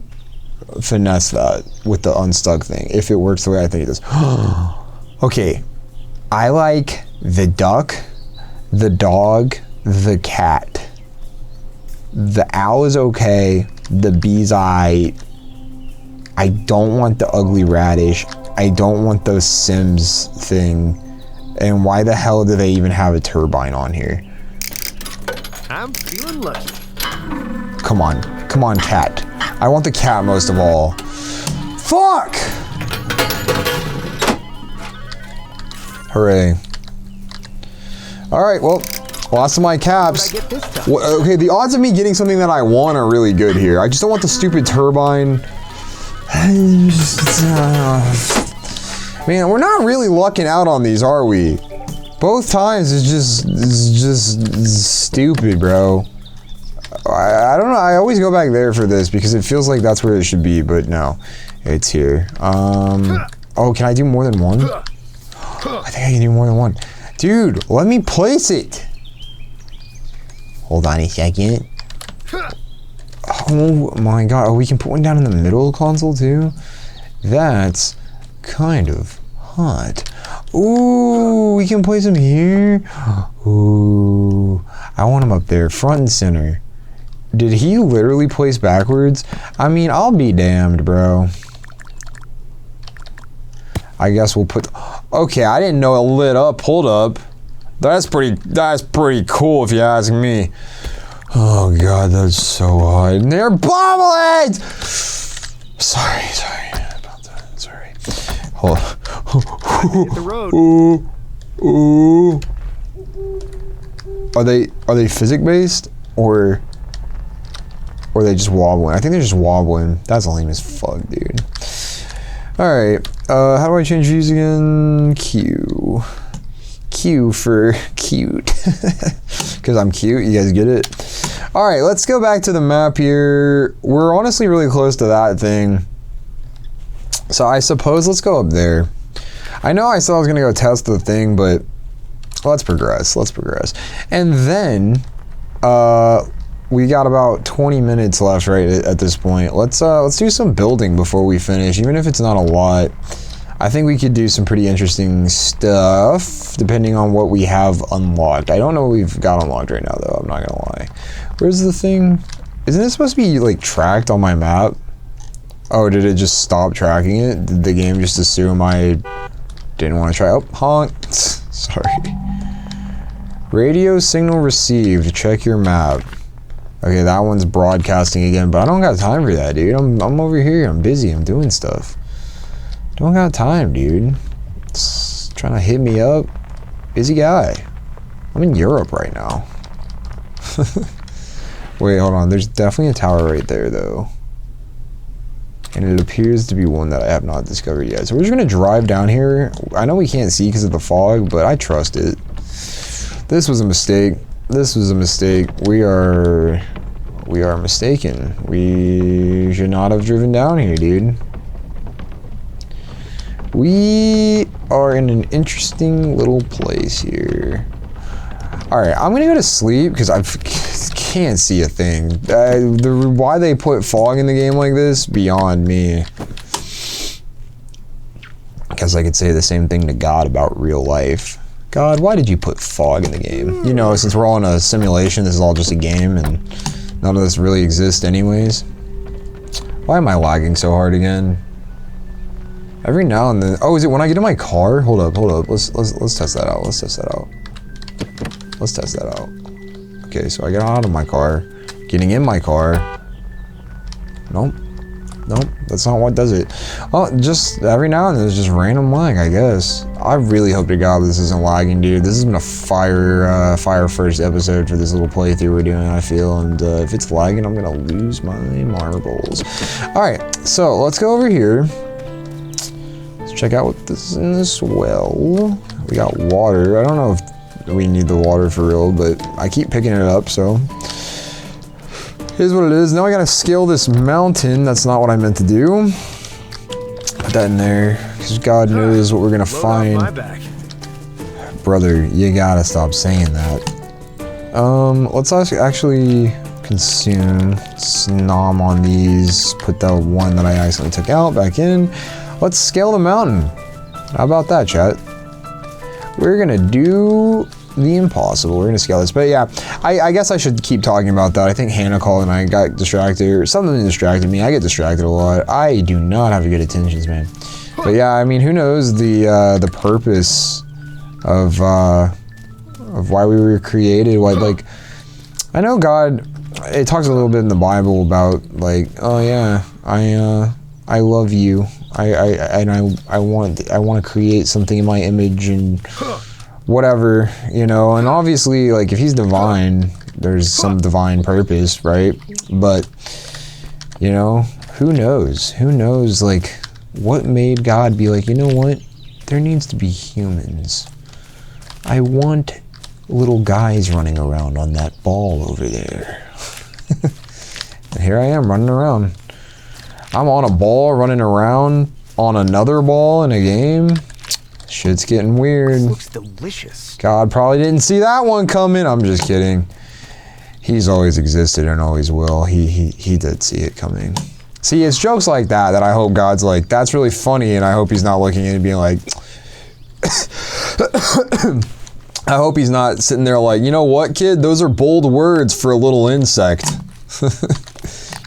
finesse that with the unstuck thing, if it works the way I think it does. Okay, I like the duck, the dog, the cat. The owl is okay, the bee's I don't want the ugly radish. I don't want those Sims thing. And why the hell do they even have a turbine on here? I'm feeling lucky. Come on, cat. I want the cat most of all. Fuck! Hooray. Alright, well, lost of my caps. Okay, the odds of me getting something that I want are really good here. I just don't want the stupid turbine. Man, we're not really lucking out on these, are we? Both times it's just stupid, bro. I don't know, I always go back there for this because it feels like that's where it should be, but no. It's here. Oh, can I do more than one? I think I can do more than one. Dude, let me place it. Hold on a second. Oh my god, oh, we can put one down in the middle console too? That's kind of hot. Ooh, we can place him here. Ooh, I want him up there, front and center. Did he literally place backwards? I mean, I'll be damned, bro. I guess we'll put... Okay, I didn't know it lit up. Hold up. That's pretty cool if you ask me. Oh god, that's so hot. And they're bobbleheads! Sorry about that. Sorry. Hold on. Hit the road. Ooh. Are they physics based or are they just wobbling? I think they're just wobbling. That's lame as fuck, dude. Alright. How do I change these again? Q. Q for cute. Because I'm cute, you guys get it? Alright, let's go back to the map here. We're honestly really close to that thing. So I suppose let's go up there. I know I said I was gonna go test the thing, but let's progress. And then we got about 20 minutes left right at this point. Let's do some building before we finish, even if it's not a lot. I think we could do some pretty interesting stuff depending on what we have unlocked. I don't know what we've got unlocked right now though, I'm not gonna lie. Where's the thing? Isn't it supposed to be like tracked on my map? Oh, did it just stop tracking it? Did the game just assume I didn't want to try? Oh, honk. Sorry. Radio signal received. Check your map. Okay, that one's broadcasting again, but I don't got time for that, dude. I'm over here. I'm busy. I'm doing stuff. Don't got time, dude. It's trying to hit me up. Busy guy. I'm in Europe right now. Wait, hold on. There's definitely a tower right there, though. And it appears to be one that I have not discovered yet. So we're just gonna drive down here. I know we can't see because of the fog, but I trust it. This was a mistake. We are mistaken. We should not have driven down here, dude. We are in an interesting little place here. Alright, I'm gonna go to sleep because I can't see a thing. Why they put fog in the game like this, beyond me. Guess I could say the same thing to God about real life. God, why did you put fog in the game? You know, since we're all in a simulation, this is all just a game and none of this really exists anyways. Why am I lagging so hard again? Every now and then. Oh, is it when I get in my car? Hold up. Let's test that out. Let's test that out. Okay, so I get out of my car. Getting in my car. Nope, that's not what does it. Oh, just every now and then there's just random lag, I guess. I really hope to God this isn't lagging, dude. This has been a fire first episode for this little playthrough we're doing, I feel, and if it's lagging, I'm gonna lose my marbles. All right, so let's go over here. Let's check out what this is in this well. We got water. I don't know if we need the water for real, but I keep picking it up, so. Here's what it is. Now I gotta scale this mountain. That's not what I meant to do. Put that in there, because God knows what we're gonna find. Brother, you gotta stop saying that. Let's actually consume. Snom on these. Put the one that I accidentally took out back in. Let's scale the mountain. How about that, chat? We're gonna do the impossible. We're gonna scale this, but yeah, I guess I should keep talking about that. I think Hannah called and I got distracted, or something distracted me. I get distracted a lot. I do not have good attentions, man. But yeah, I mean, who knows the purpose of why we were created? Why, like, I know God. It talks a little bit in the Bible about like, oh yeah, I love you. I want to create something in my image and whatever, you know, and obviously, like, if he's divine, there's some divine purpose, right? But, you know, who knows, like, what made God be like, you know what, there needs to be humans. I want little guys running around on that ball over there. And here I am running around. I'm on a ball running around on another ball in a game. Shit's getting weird. This looks delicious. God probably didn't see that one coming. I'm just kidding. He's always existed and always will. He did see it coming. See, it's jokes like that that I hope God's like, that's really funny, and I hope he's not looking at it and being like, I hope he's not sitting there like, you know what, kid? Those are bold words for a little insect.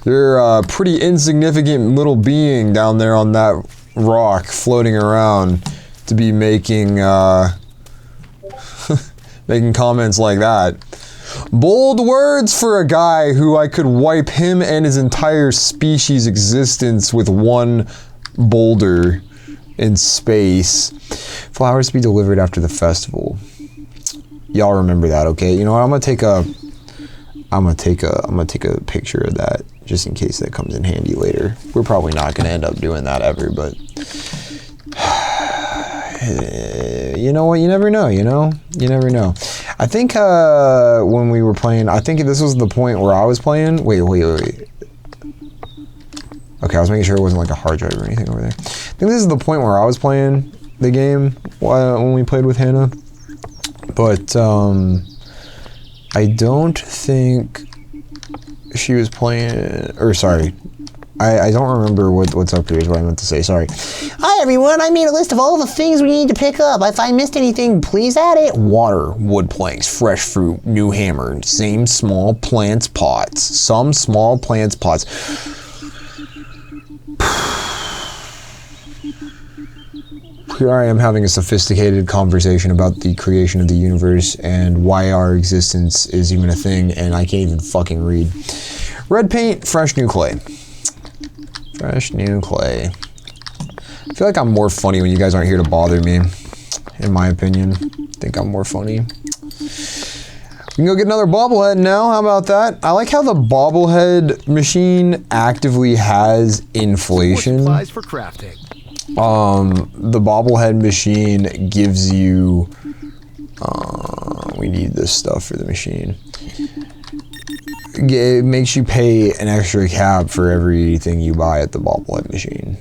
You're a pretty insignificant little being down there on that rock floating around to be making making comments like that. Bold words for a guy who I could wipe him and his entire species existence with one boulder in space. Flowers to be delivered after the festival. Y'all remember that, okay? You know what? I'm gonna take a picture of that just in case that comes in handy later. We're probably not gonna end up doing that ever, but you know what? You never know, you know? You never know. I think when we were playing, I think this was the point where I was playing. Wait. Okay, I was making sure it wasn't like a hard drive or anything over there. I think this is the point where I was playing the game when we played with Hannah. But I don't think she was playing, or sorry, I don't remember what's up here is what I meant to say, sorry. Hi everyone, I made a list of all the things we need to pick up. If I missed anything, please add it. Water, wood planks, fresh fruit, new hammer, same small plants pots, some small plants pots. Here I am having a sophisticated conversation about the creation of the universe and why our existence is even a thing, and I can't even fucking read. Red paint, fresh new clay. Fresh new clay. I feel like I'm more funny when you guys aren't here to bother me, in my opinion. I think I'm more funny. We can go get another bobblehead now, how about that? I like how the bobblehead machine actively has inflation. Supplies for crafting. The bobblehead machine gives you, we need this stuff for the machine. It makes you pay an extra cap for everything you buy at the bobblehead machine.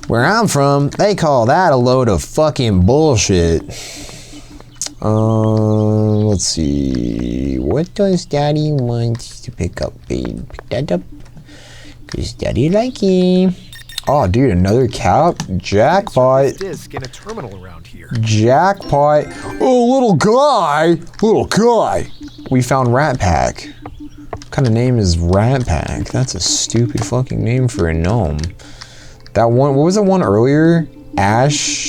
Where I'm from, they call that a load of fucking bullshit. Let's see. What does Daddy want to pick up, babe? Pick that up. Cause Daddy like him. Oh, dude, another cap? Jackpot. Disc in a terminal around here. Jackpot. Oh, little guy. Little guy. We found Rat Pack. What kind of name is Rat Pack? That's a stupid fucking name for a gnome. That one, what was the one earlier? Ash.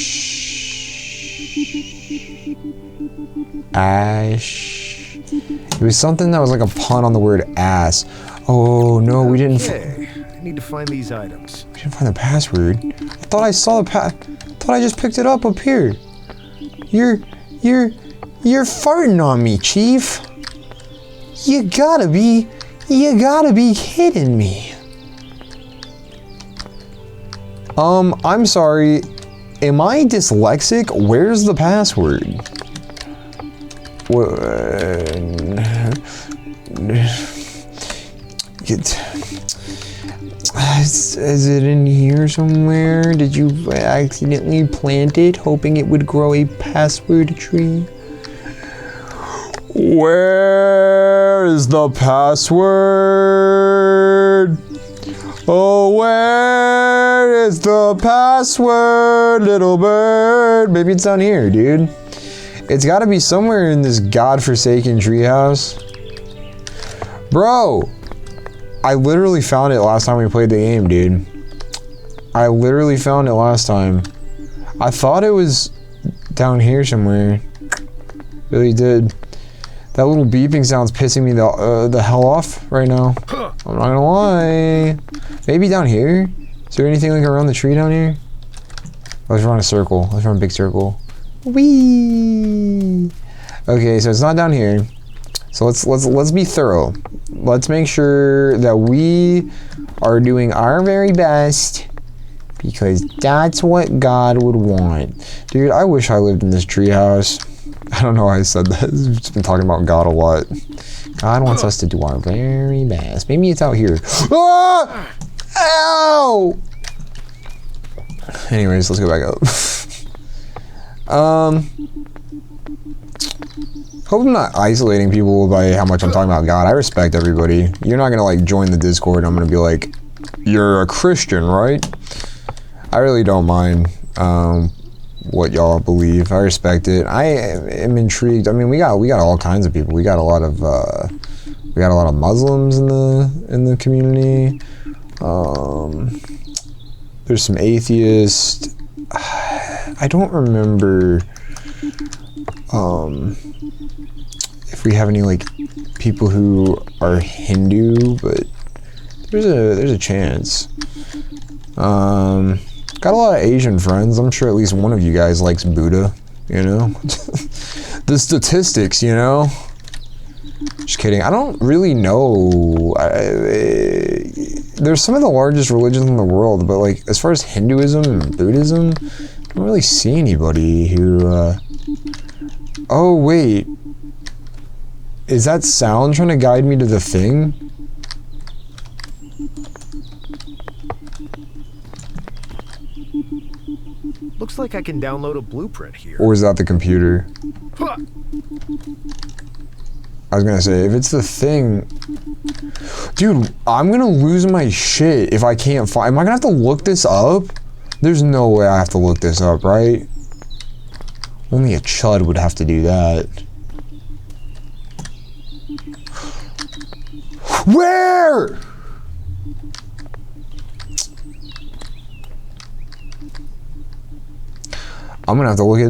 It was something that was like a pun on the word ass. Oh no, we didn't. Okay, I need to find these items. We didn't find the password. I thought I saw the thought I just picked it up here. You're farting on me, Chief. You gotta be kidding me. I'm sorry. Am I dyslexic? Where's the password? Is it in here somewhere? Did you accidentally plant it, hoping it would grow a password tree? Where is the password? Oh, where is the password, little bird? Maybe it's down here, dude. It's gotta be somewhere in this godforsaken treehouse. Bro, I literally found it last time we played the game, dude. I literally found it last time. I thought it was down here somewhere. Really did. That little beeping sound's pissing me the hell off right now. I'm not gonna lie. Maybe down here? Is there anything like around the tree down here? Let's run a circle. Let's run a big circle. Whee! Okay, so it's not down here. So let's be thorough. Let's make sure that we are doing our very best, because that's what God would want. Dude, I wish I lived in this treehouse. I don't know why I said that. I've just been talking about God a lot. God wants us to do our very best. Maybe it's out here. Ah! Ow! Anyways, let's go back up. Hope I'm not isolating people by how much I'm talking about God. I respect everybody. You're not gonna like join the Discord and I'm gonna be like, you're a Christian, right? I really don't mind what y'all believe. I respect it. I am intrigued. I mean, we got all kinds of people. We got a lot of Muslims in the community. There's some atheists. I don't remember if we have any like people who are Hindu, but there's a chance. Got a lot of Asian friends. I'm sure at least one of you guys likes Buddha, you know? The statistics, you know? Just kidding. I don't really know. There's some of the largest religions in the world, but like as far as Hinduism and Buddhism, I don't really see anybody who oh wait. Is that sound trying to guide me to the thing? Looks like I can download a blueprint here. Or is that the computer? I was gonna say, if it's the thing... Dude, I'm gonna lose my shit if I can't find... Am I gonna have to look this up? There's no way I have to look this up, right? Only a chud would have to do that. Where? I'm gonna have to look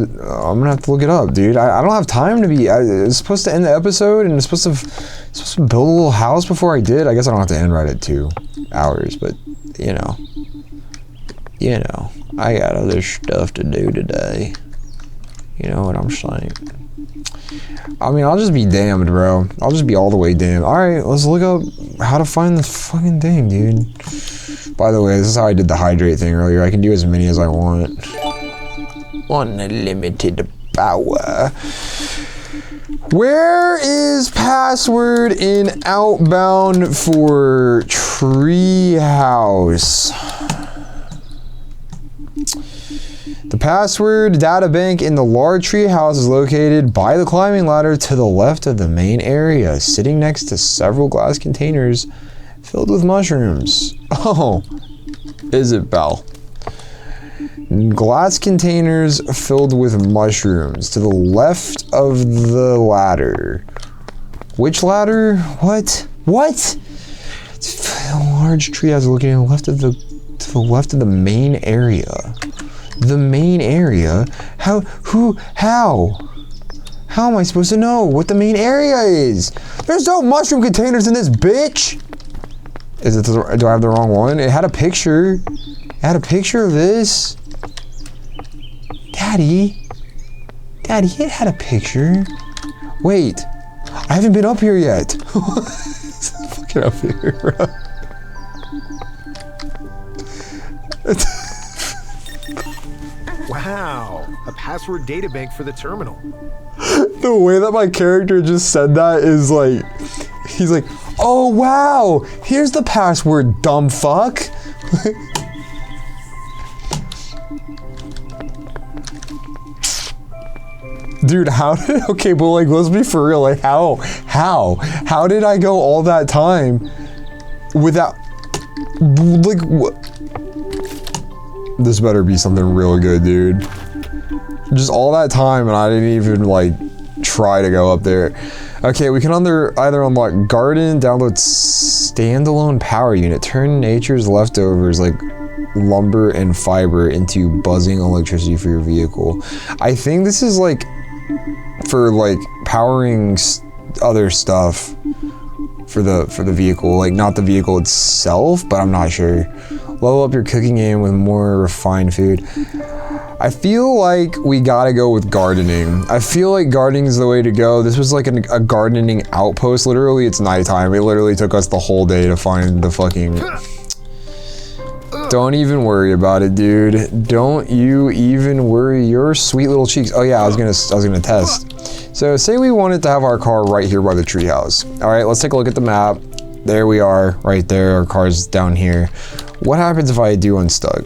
it up, dude. I don't have time to be. It's supposed to end the episode, and it's supposed to build a little house before I did. I guess I don't have to end right at 2 hours, but you know, I got other stuff to do today. You know what I'm saying? I mean, I'll just be damned, bro. I'll just be all the way damned. All right, let's look up how to find this fucking thing, dude. By the way, this is how I did the hydrate thing earlier. I can do as many as I want. Unlimited power. Where is password in Outbound for Treehouse? The password data bank in the large treehouse is located by the climbing ladder to the left of the main area, sitting next to several glass containers filled with mushrooms. Oh, is it, Belle? Glass containers filled with mushrooms to the left of the ladder. Which ladder? What? A large treehouse located on the left of the To the left of the main area. The main area? How am I supposed to know what the main area is? There's no mushroom containers in this bitch! Do I have the wrong one? It had a picture. It had a picture of this. Daddy, it had a picture. Wait, I haven't been up here yet. It's fucking up here, bro. Wow, a password databank for the terminal. The way that my character just said that is like, he's like, oh wow, here's the password, dumb fuck. Dude, okay, but like, let's be for real, like, how did I go all that time without, like, what? This better be something real good, dude. Just all that time and I didn't even, like, try to go up there. Okay, we can either unlock garden, download standalone power unit, turn nature's leftovers, like, lumber and fiber into buzzing electricity for your vehicle. I think this is, like, for like powering other stuff for the vehicle, like not the vehicle itself, but I'm not sure. Level up your cooking game with more refined food. I feel like we gotta go with gardening. I feel like gardening is the way to go. This was like a gardening outpost. Literally, it's nighttime. It literally took us the whole day to find the fucking... Don't even worry about it, dude. Don't you even worry your sweet little cheeks. Oh yeah, I was gonna test. So say we wanted to have our car right here by the treehouse. All right, let's take a look at the map. There we are, right there. Our car's down here. What happens if I do unstuck?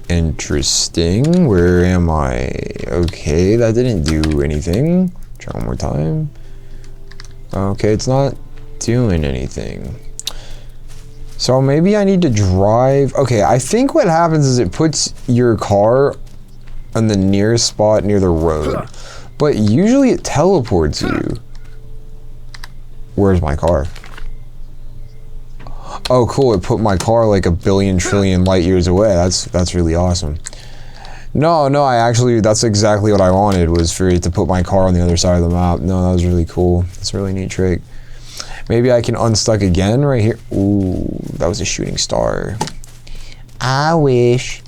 Interesting. Where am I? Okay, that didn't do anything. Try one more time. Okay, it's not doing anything. So maybe I need to drive. Okay, I think what happens is it puts your car on the nearest spot near the road. But usually it teleports you. Where's my car? Oh, cool, it put my car like 1 billion trillion light years away. That's really awesome. No, I actually, that's exactly what I wanted, was for it to put my car on the other side of the map. No, that was really cool. That's a really neat trick. Maybe I can unstuck again right here. Ooh, that was a shooting star. I wish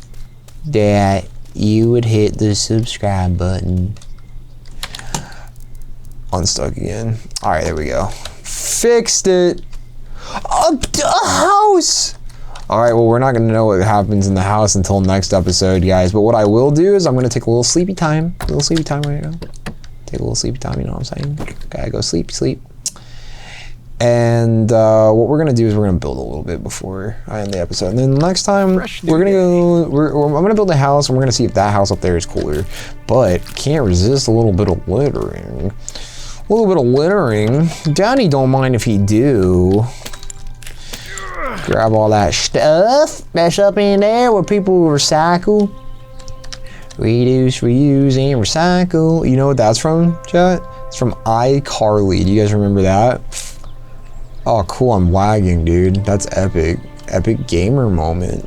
that you would hit the subscribe button. Unstuck again. All right, there we go. Fixed it. A house. All right, well, we're not gonna know what happens in the house until next episode, guys. But what I will do is I'm gonna take a little sleepy time. A little sleepy time right now. Take a little sleepy time, you know what I'm saying? Gotta go sleep. And what we're gonna do is we're gonna build a little bit before I end the episode. And then next time we're gonna go, I'm gonna build a house and we're gonna see if that house up there is cooler. But can't resist a little bit of littering. A little bit of littering. Daddy don't mind if he do. Grab all that stuff that's up in there where people recycle. Reduce, reuse, and recycle. You know what that's from, chat? It's from iCarly. Do you guys remember that? Oh, cool. I'm lagging, dude. That's epic. Epic gamer moment.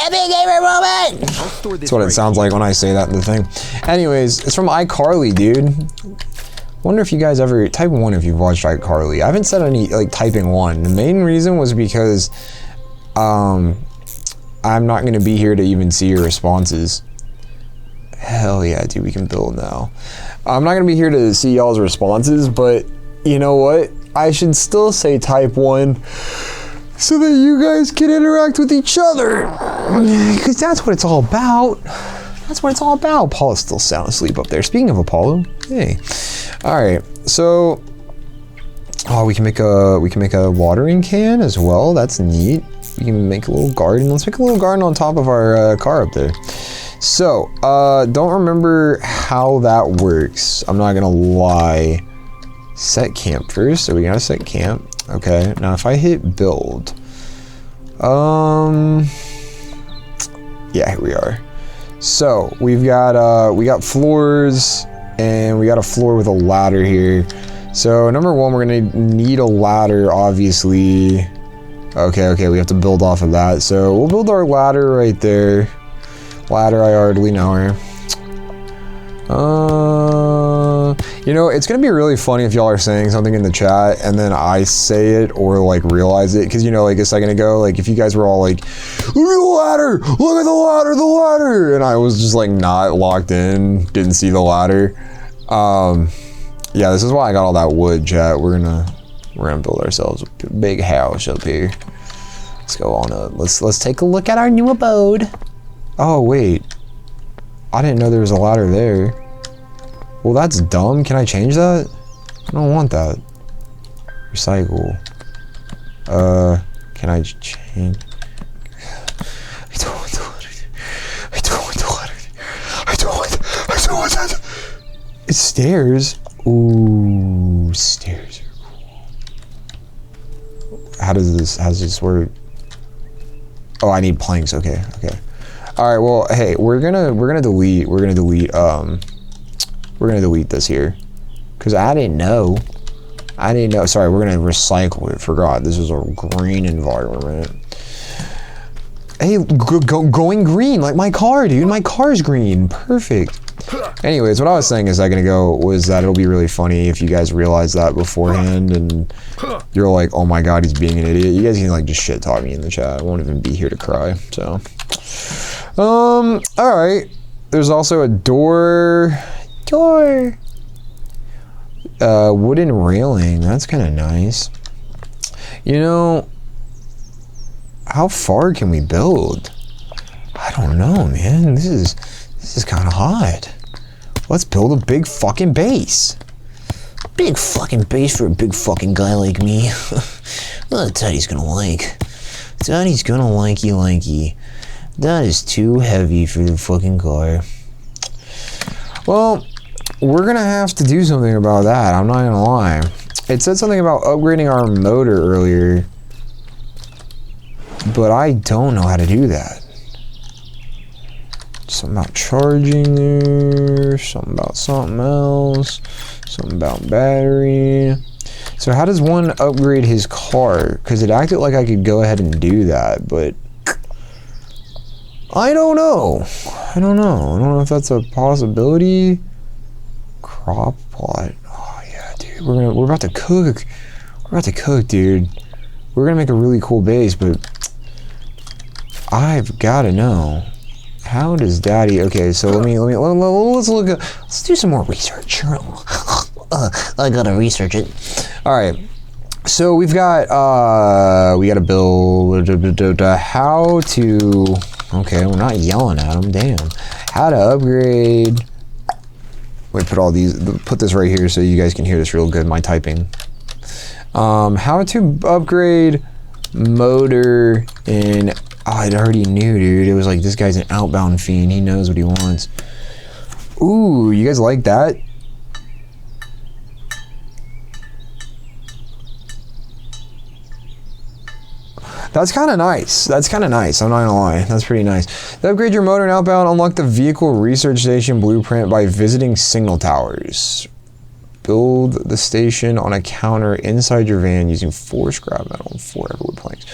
Epic gamer moment! That's what it sounds like when I say that in the thing. Anyways, it's from iCarly, dude. Wonder if you guys ever type 1 if you've watched iCarly. I haven't said any like typing 1. The main reason was because I'm not gonna be here to even see your responses. Hell yeah, dude, we can build now. I'm not gonna be here to see y'all's responses, but you know what? I should still say type 1 so that you guys can interact with each other. Because that's what it's all about. That's what it's all about. Apollo's still sound asleep up there. Speaking of Apollo, hey. All right, so we can make a watering can as well. That's neat. We can make a little garden. Let's make a little garden on top of our car up there. So don't remember how that works. I'm not gonna lie. Set camp first. So we gotta set camp. Okay. Now if I hit build, yeah, here we are. So we got floors, and we got a floor with a ladder here. So number one, we're gonna need a ladder, obviously. Okay, we have to build off of that. So we'll build our ladder right there. Ladder, I hardly know her. You know, it's gonna be really funny if y'all are saying something in the chat and then I say it or like realize it, because you know, like a second ago, like if you guys were all like, look at the ladder, look at the ladder, the ladder, and I was just like not locked in, didn't see the ladder. Yeah, this is why I got all that wood, chat. We're gonna build ourselves a big house up here. Let's go on up. Let's take a look at our new abode. Oh wait, I didn't know there was a ladder there. Well, that's dumb. Can I change that? I don't want that. Recycle. Can I change? I don't want the ladder. I don't want the ladder. I don't want that. It's stairs. Ooh, stairs are cool. How does this work? Oh, I need planks. Okay. All right. Well, hey, we're gonna delete this here, because I didn't know. Sorry, we're gonna recycle it. Forgot this is a green environment. Hey, going green like my car, dude. My car's green. Perfect. Anyways, what I was saying a second ago was that it'll be really funny if you guys realize that beforehand and you're like, oh my god, he's being an idiot. You guys can like just shit talk me in the chat. I won't even be here to cry. So, all right. There's also a door. Wooden railing. That's kind of nice. You know, how far can we build? I don't know, man. This is kind of hot. Let's build a big fucking base. Big fucking base for a big fucking guy like me. Well, Daddy's gonna like. Daddy's gonna likey. That is too heavy for the fucking car. Well, we're gonna have to do something about that. I'm not gonna lie. It said something about upgrading our motor earlier, but I don't know how to do that. Something about charging there, something about something else, something about battery. So how does one upgrade his car? Because it acted like I could go ahead and do that, but I don't know. I don't know if that's a possibility. Crop plot. Oh yeah, dude. We're about to cook. Dude. We're gonna make a really cool base, but I've gotta know. How does Daddy? Okay, so let's do some more research. I gotta research it. All right. So we gotta build how to. Okay, we're not yelling at them. Damn. How to upgrade. Wait, put this right here so you guys can hear this real good. My typing. How to upgrade motor in. Oh, I already knew, dude. It was like, this guy's an Outbound fiend. He knows what he wants. Ooh, you guys like that? That's kind of nice. I'm not gonna lie. That's pretty nice. To upgrade your motor in Outbound, unlock the vehicle research station blueprint by visiting signal towers. Build the station on a counter inside your van using 4 scrap metal and 4 everwood planks.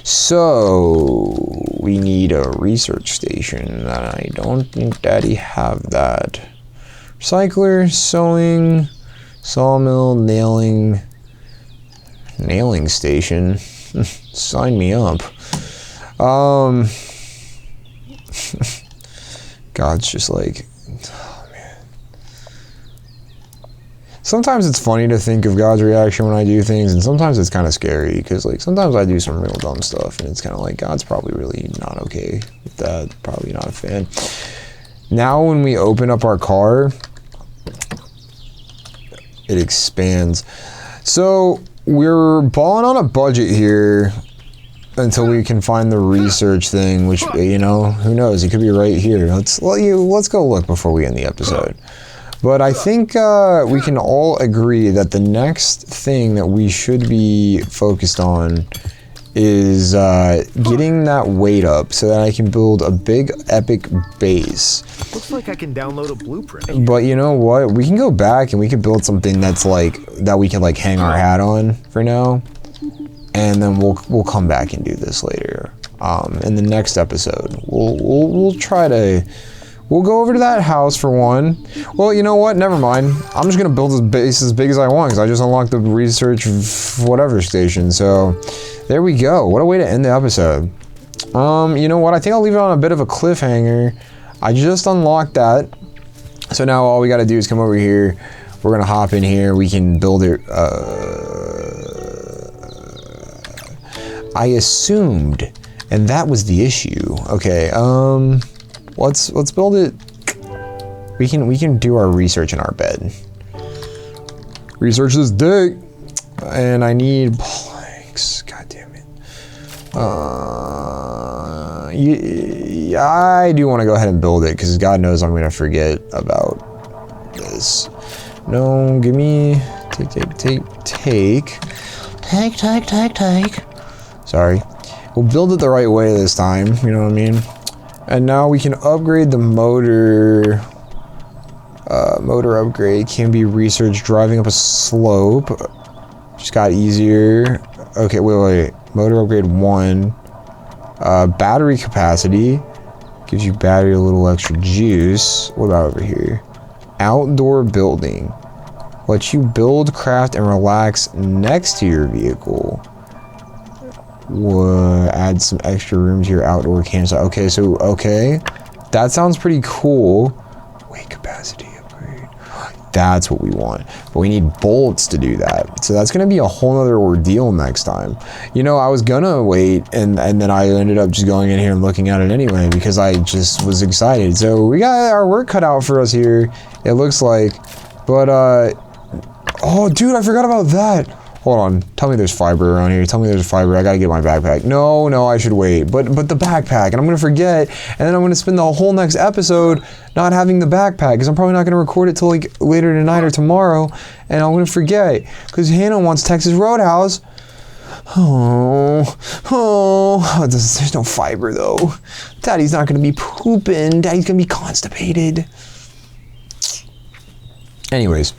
So we need a research station, and I don't think Daddy have that. Recycler, sewing, sawmill, nailing station. Sign me up. God's just like, oh man. Sometimes it's funny to think of God's reaction when I do things, and sometimes it's kind of scary, because like sometimes I do some real dumb stuff and it's kind of like, God's probably really not okay with that, probably not a fan. Now when we open up our car, it expands. So we're balling on a budget here until we can find the research thing, which, you know, who knows, it could be right here. Let's go look before we end the episode. But I think we can all agree that the next thing that we should be focused on is getting that weight up so that I can build a big epic base. Looks like I can download a blueprint. But you know what? We can go back and we can build something that's like that we can like hang our hat on for now, and then we'll come back and do this later. In the next episode, we'll try to. We'll go over to that house for one. Well, you know what? Never mind. I'm just gonna build this base as big as I want because I just unlocked the research whatever station. So there we go. What a way to end the episode. You know what? I think I'll leave it on a bit of a cliffhanger. I just unlocked that. So now all we gotta do is come over here. We're gonna hop in here. We can build it. I assumed, and that was the issue. Okay. Let's build it. We can do our research in our bed. Research this dick, and I need planks. God damn it. I do want to go ahead and build it because God knows I'm gonna forget about this. No, give me take. Sorry. We'll build it the right way this time. You know what I mean? And now we can upgrade the motor. Motor upgrade can be researched driving up a slope. Just got easier. Okay, wait. Motor upgrade 1. Battery capacity. Gives you battery a little extra juice. What about over here? Outdoor building. Lets you build, craft, and relax next to your vehicle. Add some extra room to your outdoor campsite. Okay, that sounds pretty cool. Weight capacity upgrade. That's what we want, but we need bolts to do that. So that's gonna be a whole nother ordeal next time. You know, I was gonna wait, and then I ended up just going in here and looking at it anyway because I just was excited. So we got our work cut out for us here, it looks like. But oh, dude, I forgot about that. Hold on, tell me there's fiber around here. Tell me there's fiber. I gotta get my backpack. No, I should wait. But the backpack, and I'm gonna forget, and then I'm gonna spend the whole next episode not having the backpack because I'm probably not gonna record it till like later tonight or tomorrow, and I'm gonna forget because Hannah wants Texas Roadhouse. Oh, there's no fiber though. Daddy's not gonna be pooping. Daddy's gonna be constipated. Anyways,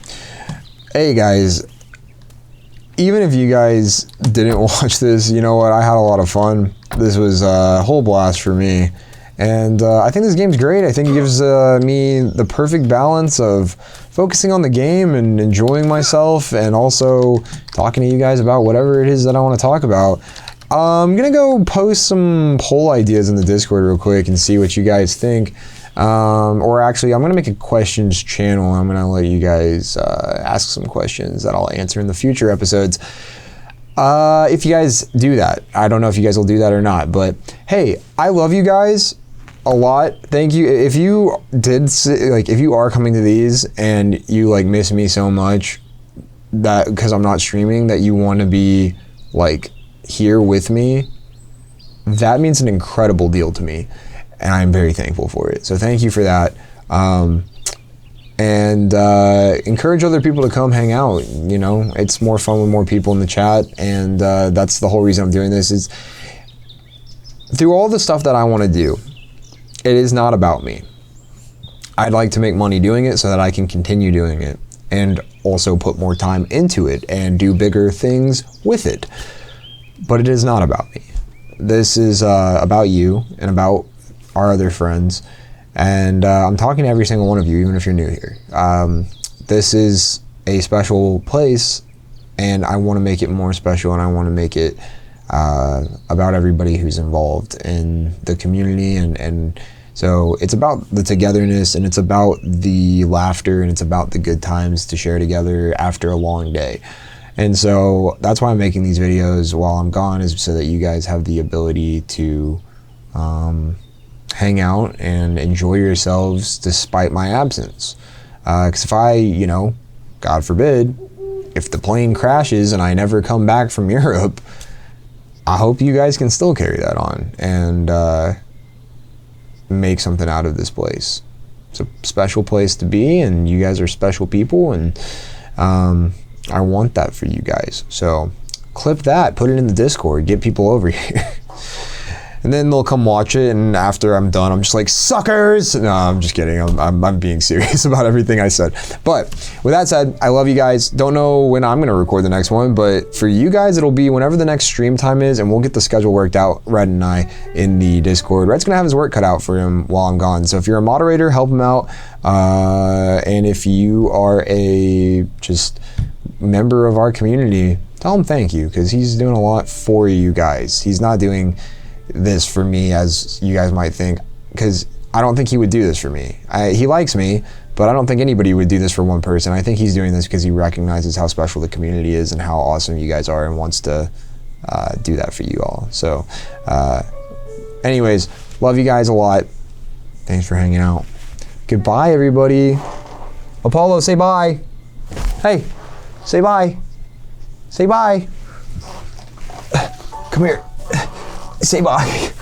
hey guys. Even if you guys didn't watch this, you know what? I had a lot of fun. This was a whole blast for me. And I think this game's great. I think it gives me the perfect balance of focusing on the game and enjoying myself and also talking to you guys about whatever it is that I want to talk about. I'm going to go post some poll ideas in the Discord real quick and see what you guys think. Or actually, I'm going to make a questions channel. I'm going to let you guys ask some questions that I'll answer in the future episodes. If you guys do that, I don't know if you guys will do that or not, but hey, I love you guys a lot. Thank you. If you if you are coming to these and you like miss me so much that because I'm not streaming, that you want to be like here with me, that means an incredible deal to me. And I'm very thankful for it. So thank you for that. And encourage other people to come hang out. You know, it's more fun with more people in the chat. And that's the whole reason I'm doing this is through all the stuff that I want to do, it is not about me. I'd like to make money doing it so that I can continue doing it and also put more time into it and do bigger things with it. But it is not about me. This is about you and about our other friends, and I'm talking to every single one of you, even if you're new here. This is a special place, and I want to make it more special, and I want to make it about everybody who's involved in the community, and so it's about the togetherness, and it's about the laughter, and it's about the good times to share together after a long day. And so that's why I'm making these videos while I'm gone, is so that you guys have the ability to hang out and enjoy yourselves despite my absence. Because if I, you know, God forbid, if the plane crashes and I never come back from Europe, I hope you guys can still carry that on and make something out of this place. It's a special place to be, and you guys are special people, and I want that for you guys. So clip that, put it in the Discord, get people over here. And then they'll come watch it, and after I'm done, I'm just like, suckers! No, I'm just kidding. I'm being serious about everything I said. But with that said, I love you guys. Don't know when I'm gonna record the next one, but for you guys, it'll be whenever the next stream time is, and we'll get the schedule worked out, Red and I, in the Discord. Red's gonna have his work cut out for him while I'm gone. So if you're a moderator, help him out. And if you are a just member of our community, tell him thank you, because he's doing a lot for you guys. He's not doing this for me as you guys might think, because I don't think he would do this for me. He likes me, but I don't think anybody would do this for one person. I think he's doing this because he recognizes how special the community is and how awesome you guys are, and wants to do that for you all. So anyways, love you guys a lot. Thanks for hanging out. Goodbye, everybody. Apollo, say bye. Hey, say bye. Say bye. Come here. Say bye.